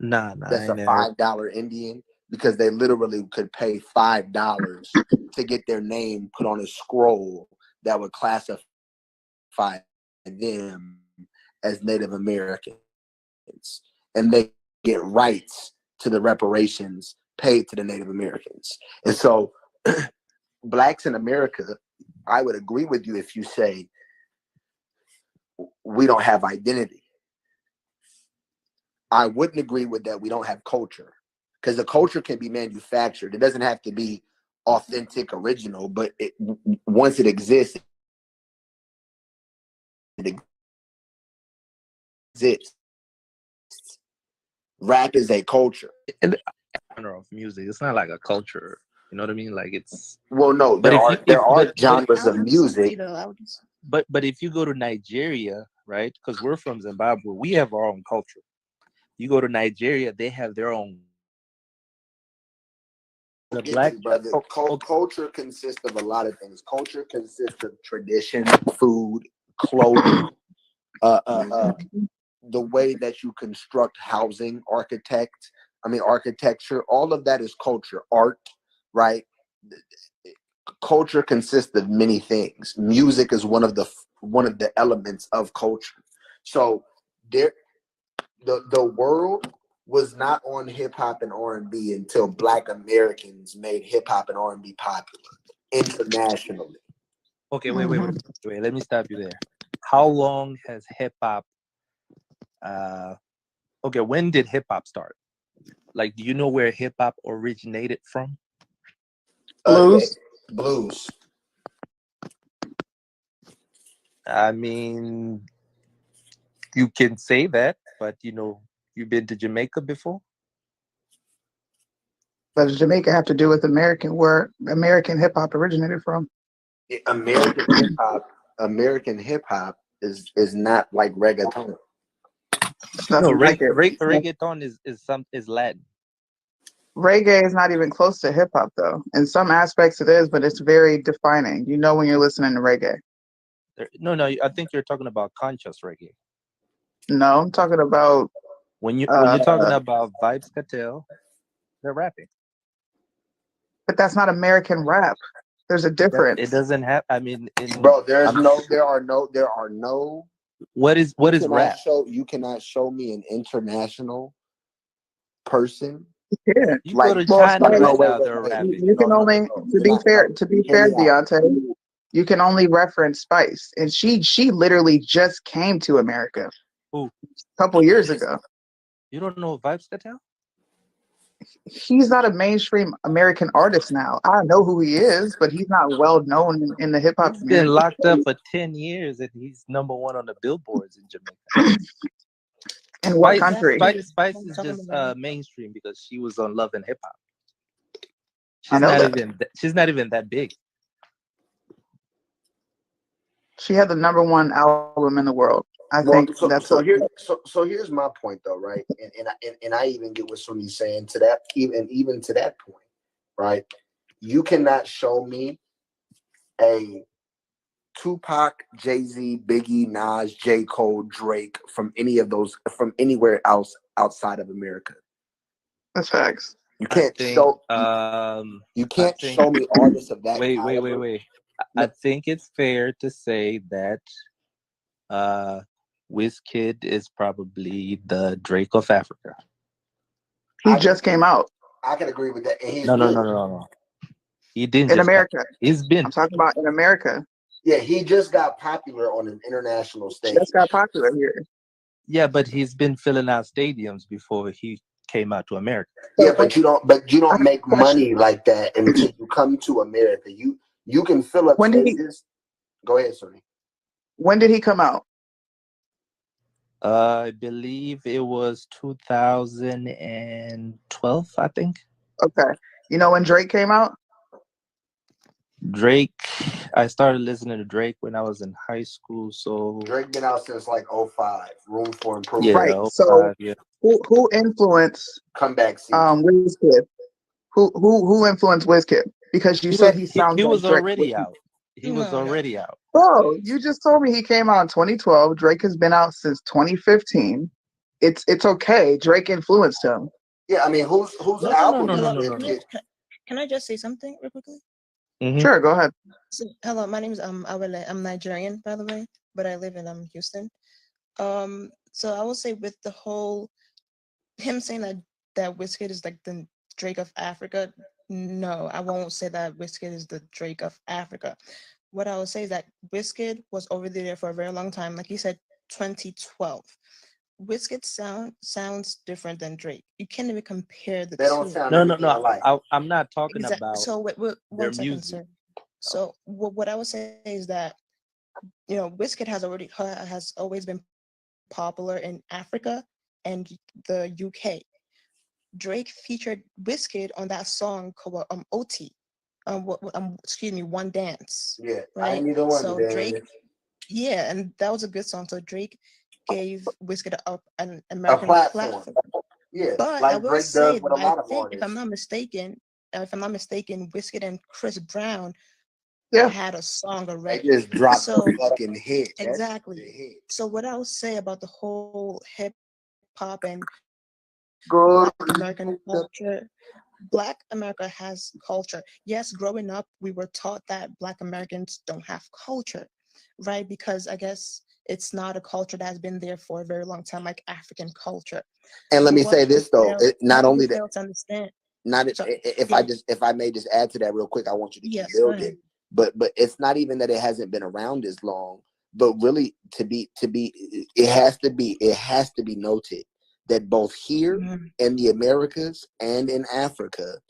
Nah, That's I a never. $5 Indian because they literally could pay $5 to get their name put on a scroll that would classify them as Native Americans. And they get rights to the reparations paid to the Native Americans. And so blacks in America, I would agree with you if you say we don't have identity. I wouldn't agree with that we don't have culture, because the culture can be manufactured. It doesn't have to be authentic, original, but once it exists, it exists. Rap is a culture. Genre of music. It's not like a culture. You know what I mean? Like it's. Well, no, But there are genres of music. But if you go to Nigeria, right? Because we're from Zimbabwe, we have our own culture. You go to Nigeria, they have their own. The black brother. Culture consists of a lot of things. Culture consists of tradition, food, clothing, the way that you construct housing, architecture. All of that is culture. Art, right? Culture consists of many things. Music is one of the elements of culture. So the world was not on hip hop and R&B until Black Americans made hip hop and R&B popular internationally. Okay, wait. Let me stop you there. How long has hip hop Okay, when did hip hop start? Like, do you know where hip hop originated from? Blues. Blues. I mean, you can say that, but you've been to Jamaica before? But does Jamaica have to do with where American hip hop originated from? American hip hop is not like reggaeton. It's No, nothing like it. reggaeton is Latin. Reggae is not even close to hip hop though. In some aspects it is, but it's very defining. You know when you're listening to reggae. No, I think you're talking about conscious reggae. No, I'm talking about When you're talking about Vibes Cartel, they're rapping. but that's not American rap. There's a difference. It doesn't have. I mean, Bro, there are no. What is rap? You cannot show me an international person. Yeah. You Like, go to Well, China Spice, right now, they're rapping. you can only to be fair, Deontay, you can only reference Spice. And she literally just came to America Who? a couple years ago. You don't know Vibes Cartel? He's not a mainstream American artist now. I know who he is, but he's not well known in the hip hop He's community. been locked up for 10 years and he's number one on the billboards in Jamaica. In what country? Spice is just mainstream because she was on Love and Hip Hop. I know She's not even that big. She had the #1 album in the world. I think that's here's my point though, right? And I even get what Sunni's saying to that, even to that point, right? You cannot show me a Tupac, Jay-Z, Biggie, Nas, J. Cole, Drake from anywhere else outside of America. That's facts. You can't show me artists of that. Wait. I think it's fair to say that Wizkid is probably the Drake of Africa. He just came out. I can agree with that. And No. He didn't. In America. He's been. I'm talking about in America. Yeah, he just got popular on an international stage. Just got popular here. Yeah, but he's been filling out stadiums before he came out to America. Yeah, but you don't make money like that until you come to America. You can fill up stages. Go ahead, Sonny. When did he come out? I believe it was 2012, I think. Okay. You know when Drake came out? Drake, I started listening to Drake when I was in high school, so Drake been out since like 05. Room for improvement. Yeah, right. 05, So yeah. who influenced comeback season? Wizkid? Who influenced Wizkid? Because you said he sounds he was like Drake. already out. He was already out. Bro, you just told me he came out in 2012. Drake has been out since 2015. It's okay. Drake influenced him. Yeah, I mean, whose album? No. Can I just say something real quickly? Mm-hmm. Sure, go ahead. So, hello, my name is Awele. I'm Nigerian, by the way, but I live in Houston. So I will say with the whole him saying that Wizkid is like the Drake of Africa. No, I won't say that Wizkid is the Drake of Africa. What I will say is that Wizkid was over there for a very long time. Like you said, 2012. Wizkid sounds different than Drake. You can't even compare the two. They don't sound alike. I'm not talking about So wait, their one second, music. sir. So what I would say is that Wizkid has always been popular in Africa and the UK. Drake featured Wizkid on that song called OT. One Dance. Yeah, right. I need the one. So dance. Drake, yeah, and that was a good song. So Drake gave Wizkid an American platform. Yeah, But like I will Drake say does that with a lot of if artists. I'm not mistaken, Wizkid and Chris Brown Yeah. had a song They already. just dropped So- a fucking hit. That's Exactly. the hit. So what I would say about the whole hip hop and Good. Black American culture, Black America has culture. Yes, growing up, we were taught that Black Americans don't have culture, right? Because I guess it's not a culture that's been there for a very long time, like African culture. And let me What say this though, people not fail- only people that, fail to understand. not So- if I may just add to that real quick, I want you to keep Yes, go ahead. building. But it's not even that it hasn't been around as long, but really to be it has to be noted that both here in the Americas and in Africa,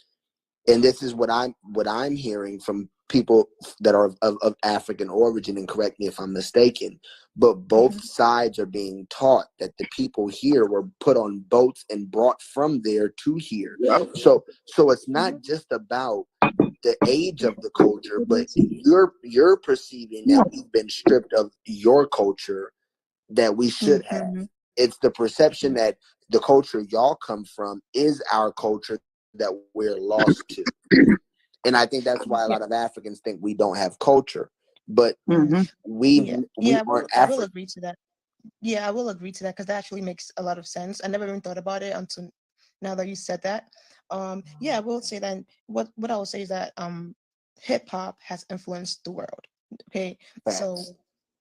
and this is what I'm hearing from people that are of African origin, and correct me if I'm mistaken, but both sides are being taught that the people here were put on boats and brought from there to here. So it's not just about the age of the culture, but you're perceiving that we've been stripped of your culture that we should have. It's the perception that the culture y'all come from is our culture that we're lost to. And I think that's why a lot of Africans think we don't have culture, but we aren't I will African. agree to that. Yeah, I will agree to that because that actually makes a lot of sense. I never even thought about it until now that you said that. Yeah, I will say that what I will say is that hip hop has influenced the world. Okay, so Facts.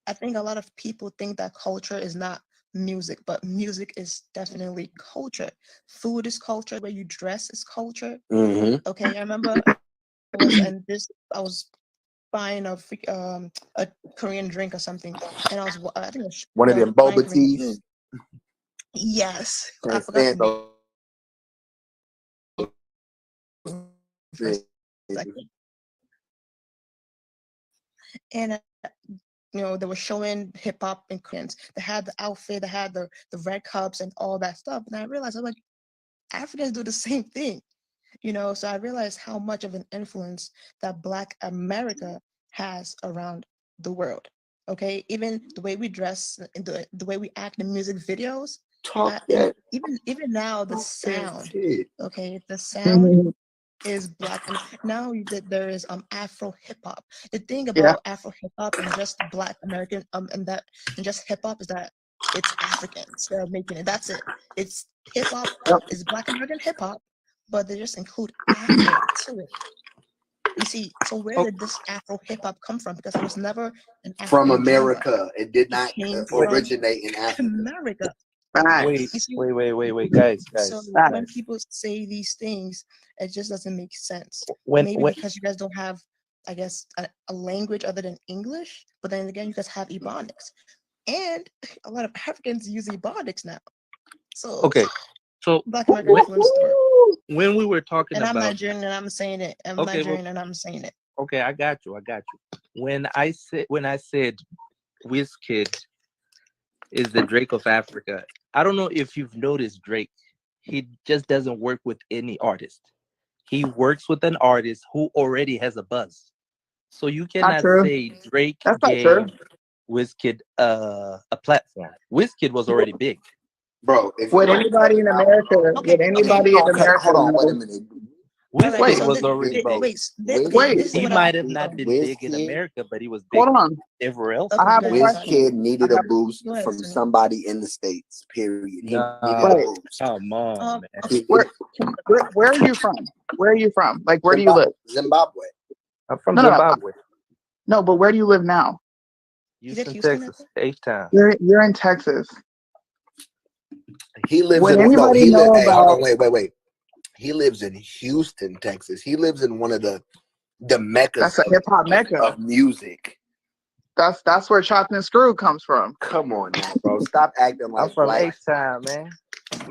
I think a lot of people think that culture is not music, but music is definitely culture. Food is culture. Where you dress is culture. Okay, I remember I was buying a Korean drink or something, and I think it was One of them buying boba Korean teas. food. Yes, I Can't forgot stand the those name for a things. second. And they were showing hip hop and Koreans. They had the outfit, they had the red cups and all that stuff. And I realized I'm like, Africans do the same thing. So I realized how much of an influence that Black America has around the world. Okay, even the way we dress, the way we act in music videos, and even now the sound. Okay, the sound is Black, and now that there is Afro hip hop. The thing about Afro hip hop and just Black American and just hip hop is that it's Africans that are making it. That's it. It's hip hop. It's Black American hip hop, but they just include Afro to it. You see, so where did this Afro hip hop come from? Because it was never an African From genre. America. It did not came from originate in Africa. America. Wait, guys. So when people say these things, it just doesn't make sense. Maybe because you guys don't have, I guess, a language other than English. But then again, you guys have Ebonics, and a lot of Africans use Ebonics now. So okay, so Black American influence the world. when we were talking And I'm about, Nigerian, and I'm saying it. I'm Okay, Nigerian, and I'm saying it. okay, I got you. When I said Wizkid is the Drake of Africa, I don't know if you've noticed Drake. He just doesn't work with any artist. He works with an artist who already has a buzz. So you cannot say Drake gave Wizkid a platform. Wizkid was already big. Bro, Would anybody in America? Would anybody in America? Hold on, wait a minute. Wizkid was already big. This is He what might have not been big in America, but he was big Hold on. everywhere else. I have a Wizkid needed a boost Go ahead, from Sunny. somebody in the States, period. He needed a Right. boost. Come on, man. Where are you from? Where are you from? Like, where do you live? Zimbabwe. I'm from No. Zimbabwe. No, but where do you live now? Houston, Texas, H-Town. You're in Texas. He lives Would in anybody hey, know hold about? on, wait. He lives in Houston, Texas. He lives in one of the meccas That's a hip hop mecca. of music. That's where Chopped and Screw comes from. Come on now, bro. Stop acting like I'm from black. H-Town, man.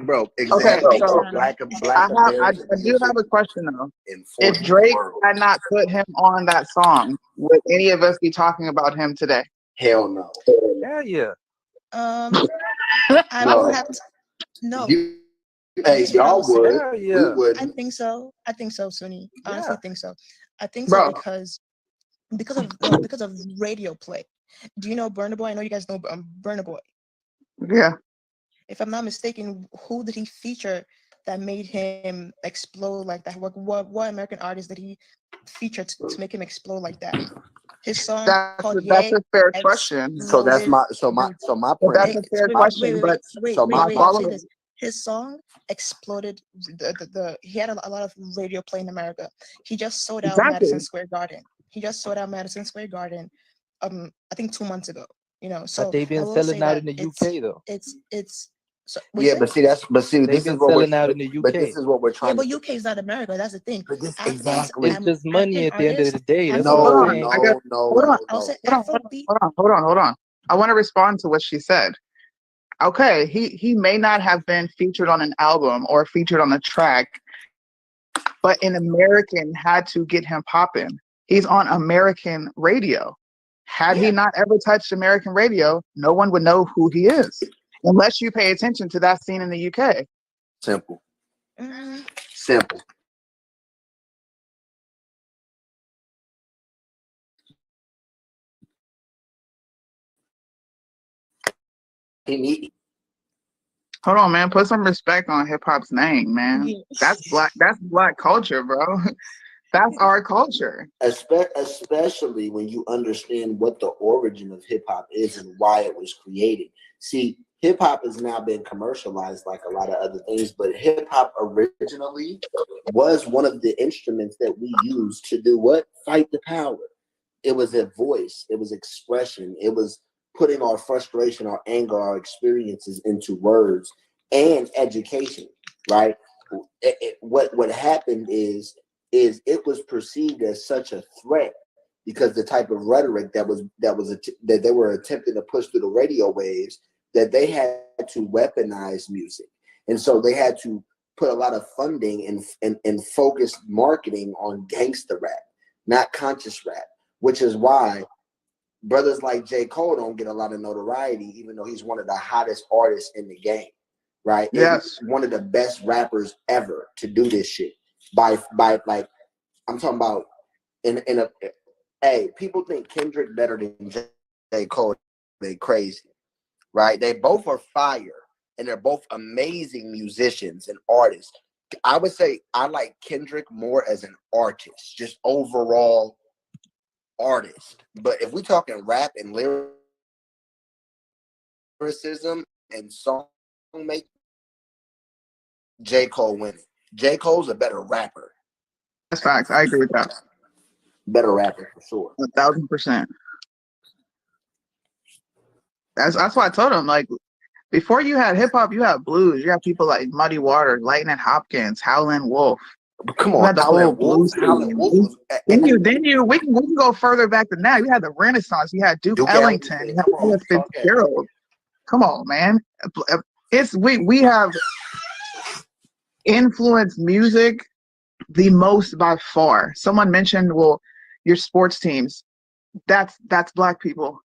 Bro, Okay, exactly. so Black I American do music have a question though. in If 40 Drake world. had not put him on that song, would any of us be talking about him today? Hell no. Hell yeah. I will have to. No. Hey, y'all would. Hell yeah. We would. I think so, Sunny. Honestly, Yeah. think so. I think Bro. so because of radio play. Do you know Burna Boy? I know you guys know Burna Boy. Yeah. If I'm not mistaken, who did he feature that made him explode like that? What American artist did he feature to make him explode like that? His song called That's a fair Yay question. So that's my But that's a fair question. But I'll say this. His song exploded. He had a lot of radio play in America. He just sold out Madison Square Garden. I think 2 months ago. So But they've I been will selling say out that in the UK though. It's so, yeah, but see they've this is been what selling out in the UK. But this is what we're yeah, trying but to. UK is not America. That's the thing. But this Africans, exactly. It's just money African at the end of the artists day. have That's a all hold I'm on. saying. Hold on. I'll say Hold on. I want to respond to what she said. Okay, he may not have been featured on an album or featured on a track, but an American had to get him popping. He's on American radio. Had he not ever touched American radio, no one would know who he is unless you pay attention to that scene in the UK. Simple. Mm, Simple. He need Hold on, man. Put some respect on hip hop's name, man. yeah. That's black culture, bro. That's our culture. especially when you understand what the origin of hip hop is and why it was created. See, hip hop has now been commercialized like a lot of other things, but hip hop originally was one of the instruments that we used to do what? Fight the power. It was a voice, it was expression, it was putting our frustration, our anger, our experiences into words and education, right? What happened is it was perceived as such a threat because the type of rhetoric that they were attempting to push through the radio waves, that they had to weaponize music, and so they had to put a lot of funding and focused marketing on gangster rap, not conscious rap, which is why brothers like J. Cole don't get a lot of notoriety, even though he's one of the hottest artists in the game, right? Yes. One of the best rappers ever to do this shit. By like, I'm talking about in a hey, people think Kendrick better than J. Cole. They crazy, right? They both are fire and they're both amazing musicians and artists. I would say I like Kendrick more as an artist, just overall artist. But if we're talking rap and lyricism and song making, J. Cole winning. J. Cole's a better rapper. That's facts. I agree with that. Better rapper for sure. 1,000%. That's why I told him, like, before you had hip hop, you had blues. You had people like Muddy Waters, Lightning Hopkins, Howlin' Wolf. Come You on, had the whole Howlin' blues Wolf. Howlin' Wolf scene. was We can go further back than that. You had the Renaissance. You had Duke Ellington. You had Come on, Ella talk that. Fitzgerald. Come on, man. We have influenced music the most by far. Someone mentioned, well, your sports teams. That's black people.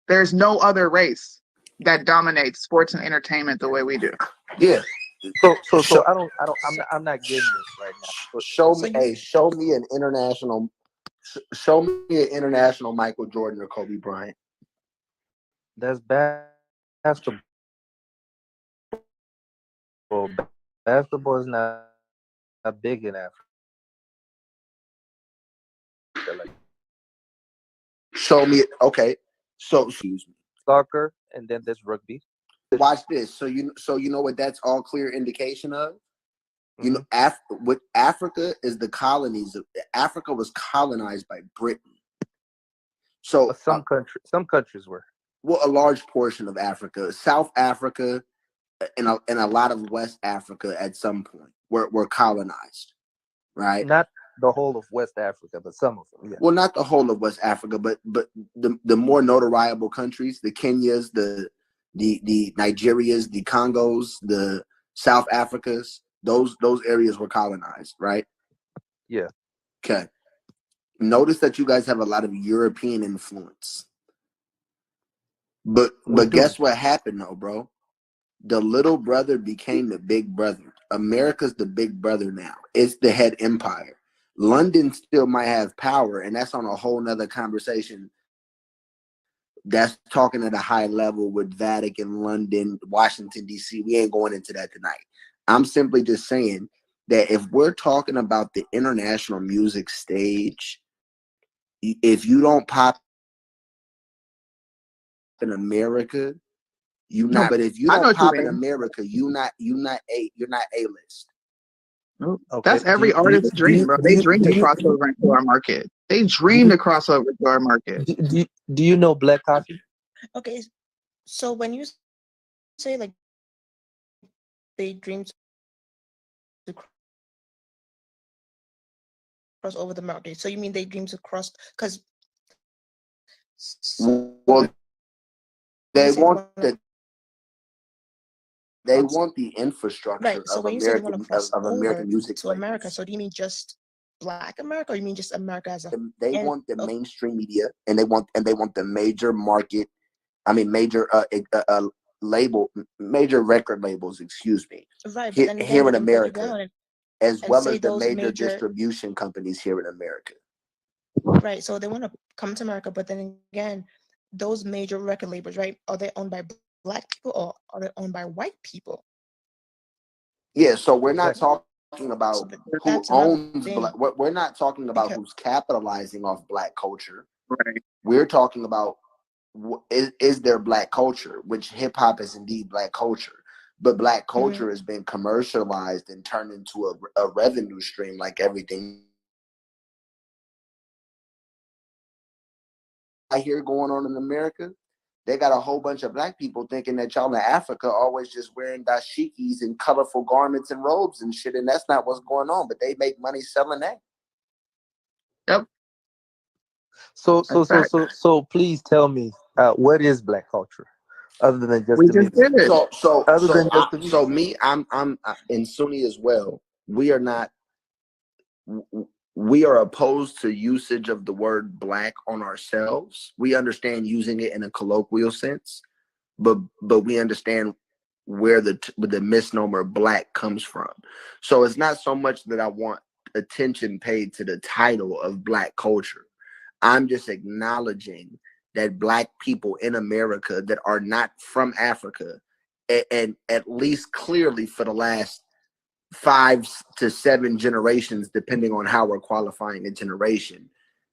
There's no other race that dominates sports and entertainment the way we do. Yeah. So I'm not getting this right now. So show me an international Michael Jordan or Kobe Bryant. That's basketball. Basketball is not big in Africa. Like Show me. Okay. So excuse me. soccer, and then there's rugby. Watch this. So you know what that's all clear indication of? You know, with Africa is the colonies of Africa was colonized by Britain. So But some countries were. well, a large portion of Africa, South Africa, and a lot of West Africa at some point were colonized, right? Not the whole of West Africa, but some of them. Yeah. Well, not the whole of West Africa, but the more notoriable countries, the Kenyas, the Nigerias, the Congos, the South Africas, those areas were colonized, right? Yeah. Okay. Notice that you guys have a lot of European influence. But guess what happened though, bro? The little brother became the big brother. America's the big brother now. It's the head empire. London still might have power, and that's on a whole nother conversation. That's talking at a high level with Vatican, London, Washington, D.C. We ain't going into that tonight. I'm simply just saying that if we're talking about the international music stage, if you don't pop in America, you not. But if you don't pop in America, you're not A-list. Okay. That's every artist's dream, bro. They dream to cross over into our market. They dream to cross over to our market. Do you know Black Coffee? Okay, so when you say like they dream to cross over the market, so you mean they dream to cross because well, they want the they outs- want the infrastructure right. So of when you say they want to cross American over music to America, labels. so do you mean just Black America, or you mean just America as a They and want the okay, mainstream media, and they want the major market. I mean, major record labels. Excuse me. right? But then again, Here we in can break it America, down as and well say as the those major major distribution companies here in America. right. So they want to come to America, but then again, those major record labels, right? Are they owned by Black people or are they owned by white people? Yeah, so we're not Exactly. talking So about who that's another owns thing black. We're not talking about because who's capitalizing off Black culture. Right. We're talking about is there Black culture, which hip hop is indeed Black culture, but Black mhm, culture has been commercialized and turned into a revenue stream like everything I hear going on in America. They got a whole bunch of Black people thinking that y'all in Africa always just wearing dashikis and colorful garments and robes and shit, and that's not what's going on. But they make money selling that. Yep. So That's fact. please tell me, what is Black culture, other than just We the just music? did it. Other than just the music. So me, I'm in Sunni as well. We are not. We are opposed to usage of the word Black on ourselves. We understand using it in a colloquial sense, but we understand where the misnomer Black comes from. So it's not so much that I want attention paid to the title of Black culture. I'm just acknowledging that Black people in America that are not from Africa, and at least clearly for the last 5 to 7 generations, depending on how we're qualifying a generation,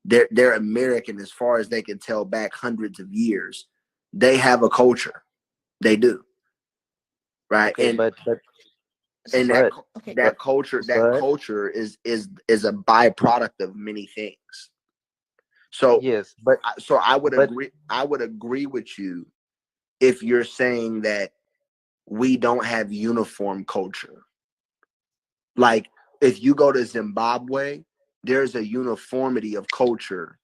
they're American as far as they can tell back hundreds of years. They have a culture. They do. Right. Okay, And but okay. that culture is a byproduct of many things. So yes, but I would agree with you if you're saying that we don't have uniform culture. Like if you go to Zimbabwe, there's a uniformity of culture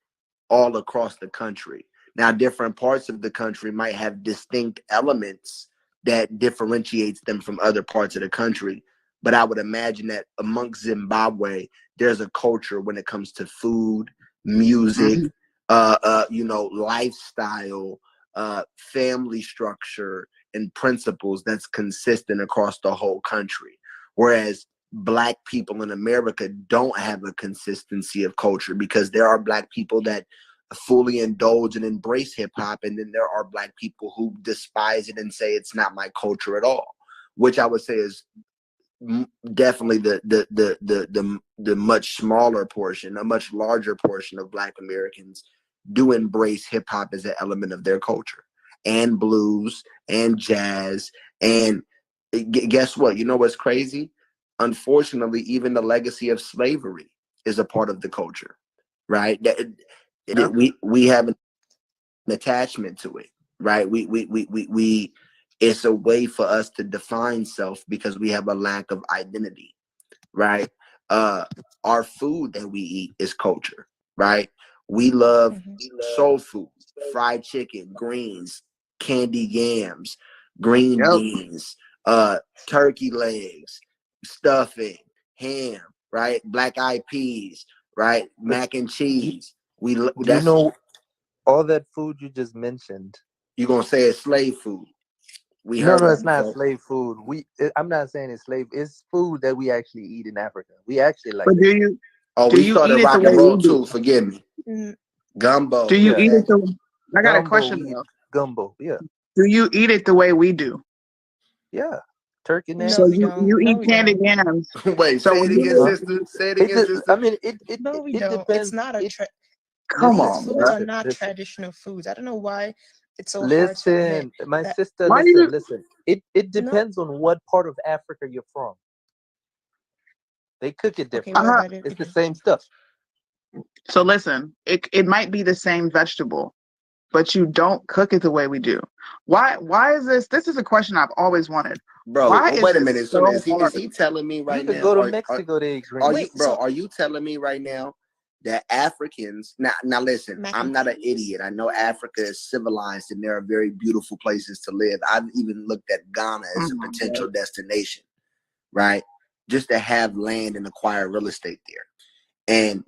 all across the country. Now, different parts of the country might have distinct elements that differentiates them from other parts of the country. But I would imagine that amongst Zimbabwe, there's a culture when it comes to food, music, lifestyle, family structure, and principles that's consistent across the whole country. Whereas Black people in America don't have a consistency of culture, because there are Black people that fully indulge and embrace hip hop, and then there are Black people who despise it and say it's not my culture at all, which I would say is definitely the much smaller portion. A much larger portion of Black Americans do embrace hip hop as an element of their culture, and blues and jazz. And guess what? You know what's crazy? Unfortunately, even the legacy of slavery is a part of the culture, right? We have an attachment to it, right? We it's a way for us to define self because we have a lack of identity, right? Our food that we eat is culture, right? We love soul food, fried chicken, greens, candy yams, green Yep. beans, turkey legs, stuffing, ham, right? Black eyed peas, right? Mac and cheese. all that food you just mentioned. You gonna say it's slave food? We No, heard no, that it's not before. slave food. I'm not saying it's slave. It's food that we actually eat in Africa. We actually like But it. do We you started eat it the rock way and roll we do? too. Forgive me. Mm, Gumbo. Do you Yeah. eat it exactly. the I got a Gumbo, question we eat though. gumbo. Yeah, Do you eat it the way we do? yeah. Turkey neck. no, So we you don't. No, eat we candied don't. yams. Wait, So say it when again, you sister. Say it It again, just, sister. I mean, No, we it don't. It's depends. not a come these on, Listen, foods bro. are listen, not listen, traditional foods. I don't know why it's so hard to admit listen. My that. sister, Why do listen, you listen. It No, depends on what part of Africa you're from. They cook it okay, different. what about it? It's the Okay. same stuff. so listen, it might be the same vegetable, but you don't cook it the way we do. Why is this is a question I've always wanted. Bro, Why is wait a this minute. So so is hard? he telling me You right could now? go to Mexico, they eat green Are beans. you, Wait, bro? so Are you telling me right now that Africans now listen, Mac I'm and not an cheese. idiot. I know Africa is civilized and there are very beautiful places to live. I've even looked at Ghana as a potential destination, right? Just to have land and acquire real estate there. And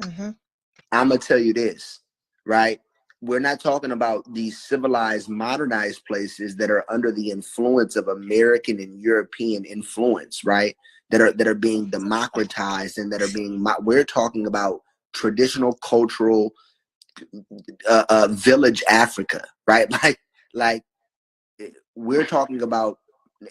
I'm gonna tell you this, right? We're not talking about these civilized, modernized places that are under the influence of American and European influence, right? That are being democratized and that are being. We're talking about traditional, cultural, village Africa, right? Like we're talking about,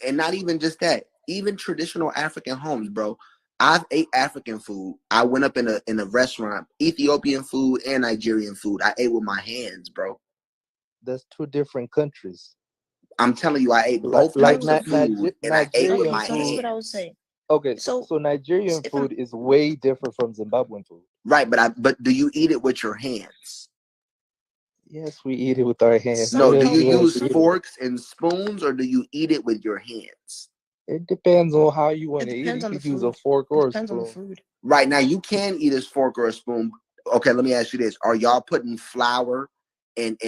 and not even just that, even traditional African homes, bro. I've ate African food. I went up in a restaurant, Ethiopian food and Nigerian food. I ate with my hands, bro. That's two different countries. I'm telling you, I ate both Like types of food, and I ate with Nigerian my So this is what I hands. would say. Okay, So so Nigerian if I'm food is way different from Zimbabwean food. Right, but do you eat it with your hands? Yes, we eat it with our hands. some No, What do else you you want us use to do? forks and spoons or do you eat it with your hands? It depends on how you it want to eat it. depends You on the could use a food. fork It or a depends on the spoon. food. Right, now you can eat a fork or a spoon. Okay, let me ask you this. Are y'all putting flour and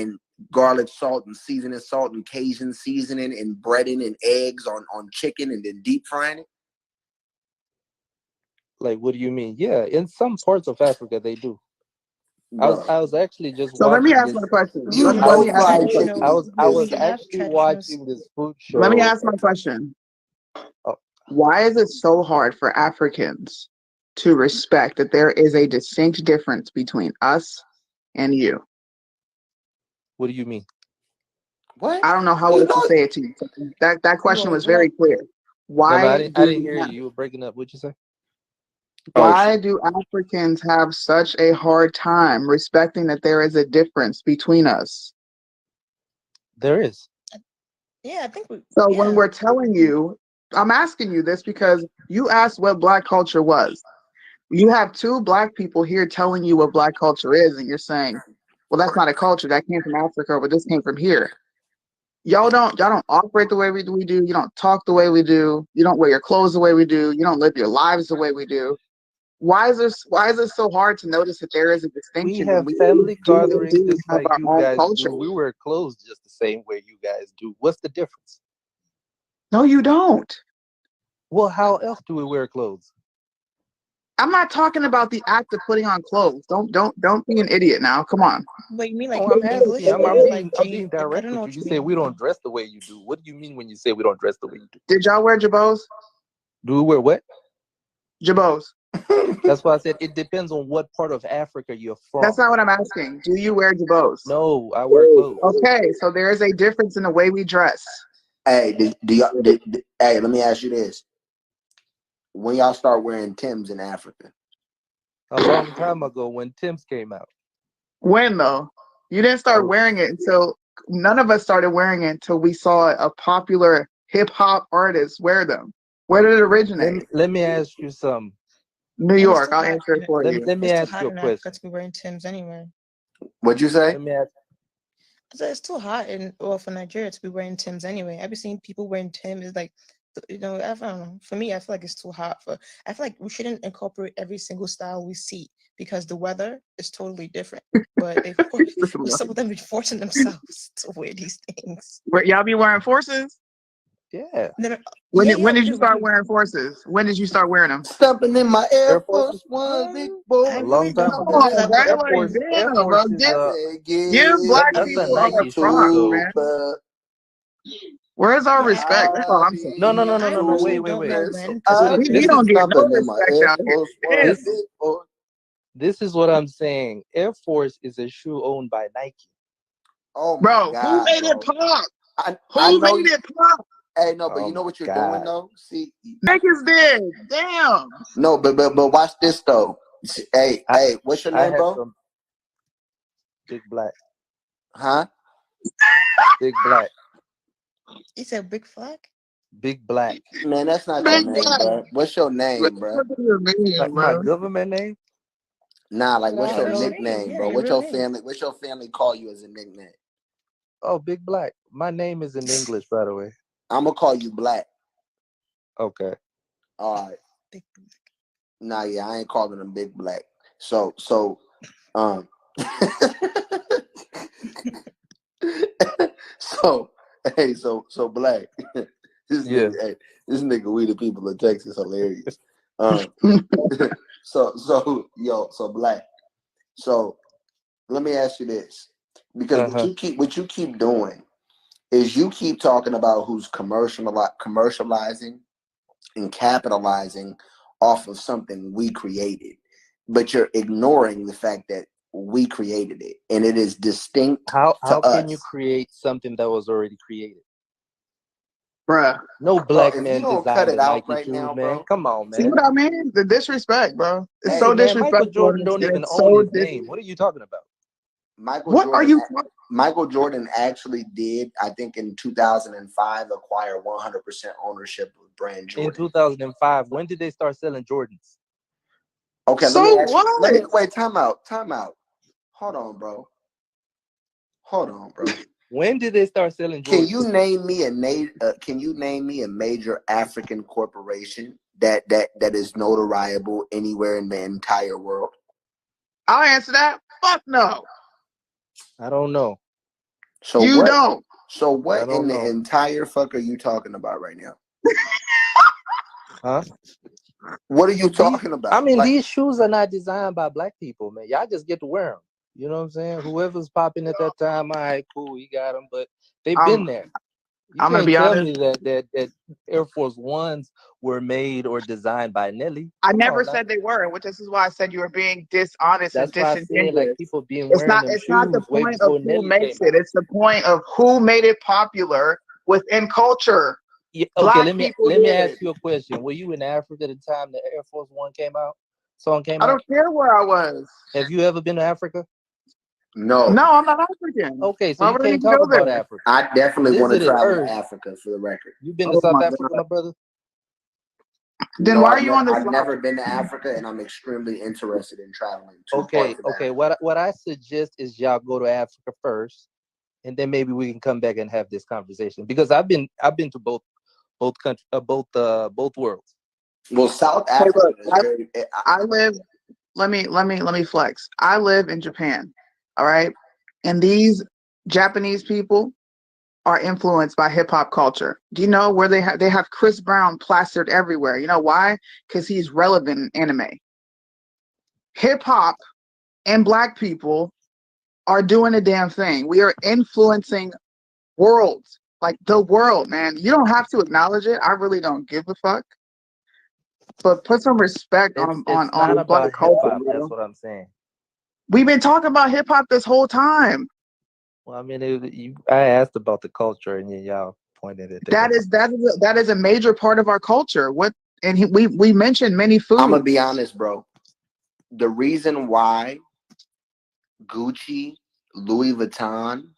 garlic salt and seasoning salt and Cajun seasoning and breading and eggs on chicken and then deep frying it? Like, what do you mean? Yeah, in some parts of Africa they do. Bro, I was actually just So let me watching ask this. my question. you Let, When you let know me have ask my fried question. chicken I traditional, is was when you delicious. have actually traditional, watching this food Let me show. ask my question. Oh, Why is it so hard for Africans to respect that there is a distinct difference between us and you? what do you mean? What? I don't know how You else to know, say it to you. That question was well, very clear. No, no, Why I do didn't hear you. you You were breaking up. What'd you say? oh why shit. do Africans have such a hard time respecting that there is a difference between us? There is. yeah, I think we, So when yeah, we're telling you, I'm asking you this because you asked what Black culture was. You have two Black people here telling you what Black culture is, and you're saying, well, that's not a culture. That came from Africa, but this came from here. Y'all don't operate the way we do. You don't talk the way we do. You don't wear your clothes the way we do. You don't live your lives the way we do. Why is it so hard to notice that there is a We distinction when have we family do gatherings indeed just have like our you own guys culture? do. We wear clothes just the same way you guys do. What's the difference? No, you don't. Well, how else do we wear clothes? I'm not talking about the act of putting on clothes. Don't be an idiot now. Come on. but you mean like Oh, I'm asking English you. wear, like I'm being jeans? Like I direct don't know with you. what You you say mean. we don't dress the way you do. What do you mean when you say we don't dress the way you do? Did y'all wear jabots? Do we wear what? Jabots. That's why I said it depends on what part of Africa you're That's from. not what I'm asking. Do you wear jabots? No, I wear clothes. Okay, so there is a difference in the way we dress. Hey, hey, let me ask you this. When y'all start wearing Timbs in Africa? A long time ago when Tim's came out. When though? You didn't start Oh, wearing it until none of us started wearing it until we saw a popular hip hop artist wear them. Where did it originate? let me ask you something. New And it's York. too I'll hot. answer it for you. Let me It's too ask hot you a in Africa question. to be wearing Timbs anyway. What'd you say? Let me ask. So it's too hot in well for Nigeria to be wearing Timbs anyway. I've been seeing people wearing Timbs. It's like I don't know. For me, I feel like it's too hot. I feel like we shouldn't incorporate every single style we see because the weather is totally different. But some of them are forcing themselves to wear these things. Y'all be wearing forces? Yeah. When Yeah, did we you do. start wearing forces? When did you start wearing them? Stepping in my Air Air Force Force One, big I boy. a really long don't time Come ago. because on, I've bro. been Air Like, Force damn, bro. is Give black that's a people our Nike shoe props, though. man. Where's our yeah. respect? That's all I'm saying. No. Wait. When So because I We this be is don't get no stepping in my respect Air out here. Force One, Damn. this big boy. this is what I'm saying. Air Force is a shoe owned by Nike. Oh my Bro, who God, made it bro. pop? I Who know made you. it pop? Hey, no, but Oh you know my what you're doing God. though. See, Niggas did. Damn. no, but watch this though. Hey, I what's your I name, had bro? some big black. Huh? Big black. it's a big flag. Big black. Man, that's not your Big name, black. bro. What's your What name, the bro? fuck is your name, Like my bro? government name? Nah, like what's Your your No. real name. nickname, Yeah, bro? your real name. What's your family call you as a nickname? Oh, Big Black. My name is in English, by the way. I'm gonna call you Black. Okay. All right. Big Nah, yeah, I ain't calling him Big Black. So Um, so Black. Yeah. This nigga, we the people of Texas, hilarious. So Black. So let me ask you this, because what you keep doing is you keep talking about who's commercializing and capitalizing off of something we created, but you're ignoring the fact that we created it and it is distinct How to can us. you create something that was already created? Bruh. No black if man you don't cut designed it the out Nike right shoes, now, man. bro. Come on, See man. what I mean? The disrespect, bro. It's Hey, so Man, Michael disrespectful. Jordan and don't even it's own so his name. What are you talking about? Michael Jordan actually did, I think in 2005, acquire 100% ownership of brand Jordan. In 2005, when did they start selling Jordans? Okay, So let me what? wait. Time out. Hold on, bro. When did they start selling Jordans? Can you name me a major African corporation that is notariable anywhere in the entire world? I'll answer that. Fuck no. I don't know. So you what? don't. So what I don't in the know. entire fuck are you talking about right now? Huh? What are you talking about? I mean, these shoes are not designed by black people, man. Y'all just get to wear them. You know what I'm saying? Whoever's popping at that time, all right, cool, he got them, but they've been there. You I'm gonna can't be tell honest. me that Air Force Ones were made or designed by Nelly. I never said they were, which this is why I said you were being dishonest That's and why I said disingenuous. like people being wearing them It's not the shoes way point of before who Nelly makes came it. out. It's the point of who made it popular within culture. Yeah, okay, Black let me people ask did. you a question. Were you in Africa at the time the Air Force One song came I out? don't care where I was. Have you ever been to Africa? No. No, I'm not African. Okay, so Why you would I can't need to talk go about there? Africa. I definitely want to Visited travel Earth. to Africa, for the record. You been to Oh South my Africa, God. my brother? Then No, why are you on this I've live? never been to Africa, and I'm extremely interested in traveling to Okay, parts of okay. Africa. What I suggest is y'all go to Africa first, and then maybe we can come back and have this conversation, because I've been to both countries, both worlds. Well, South Hey, Africa look, is very. I live. Let me flex. I live in Japan. All right, and these Japanese people are influenced by hip hop culture. Do you know where they have Chris Brown plastered everywhere? You know why? Because he's relevant in anime. Hip hop and black people are doing a damn thing. We are influencing worlds, like the world, man. You don't have to acknowledge it. I really don't give a fuck. But put some respect It's on not black about hip culture, hop. bro. That's what I'm saying. We've been talking about hip hop this whole time. Well, I mean, I asked about the culture, and y'all pointed at That is a major part of our culture. We mentioned many foods. I'm gonna be honest, bro. The reason why Gucci, Louis Vuitton,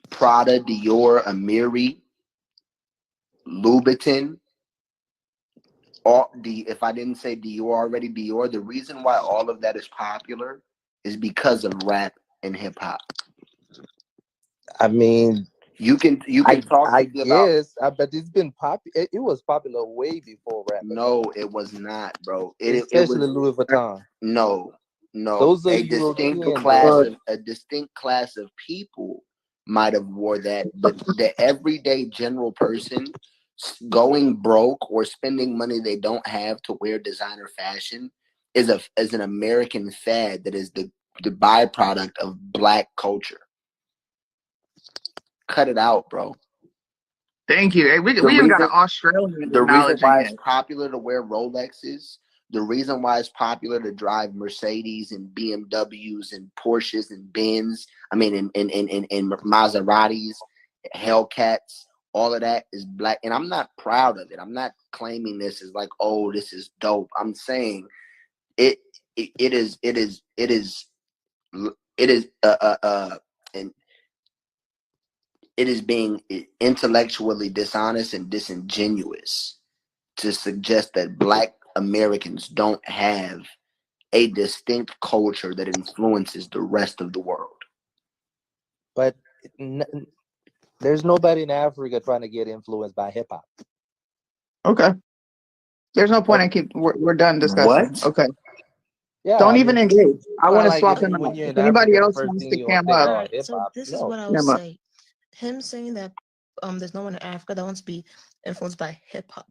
Prada, Dior, Amiri, Louboutin, if I didn't say Dior already, Dior, the reason why all of that is popular is because of rap and hip hop. I mean, you can talk I to me about. guess, but it's been popular. It was popular way before rap. No, it was not, bro. Especially it was Louis Vuitton. No. Those are A distinct class of people might have wore that, but the everyday general person going broke or spending money they don't have to wear designer fashion is an American fad that is the byproduct of black culture. Cut it out, bro. Thank you. Hey, we even got an Australian. The reason why it's popular to wear Rolexes, the reason why it's popular to drive Mercedes and BMWs and Porsches and Benz, and Maseratis, Hellcats, all of that is black. And I'm not proud of it. I'm not claiming this as like, oh, this is dope. I'm saying it is being intellectually dishonest and disingenuous to suggest that black Americans don't have a distinct culture that influences the rest of the world. But there's nobody in Africa trying to get influenced by hip hop. Okay. There's no point in we're done discussing. What? Okay. Yeah, Don't I even mean, engage. I it's want not to like swap if them when out. you're If in anybody Africa, the else first wants thing to you're gonna cam think, up, All oh, right, hip so hop. this is No. what I will cam up. say. Him saying that there's no one in Africa that wants to be influenced by hip hop.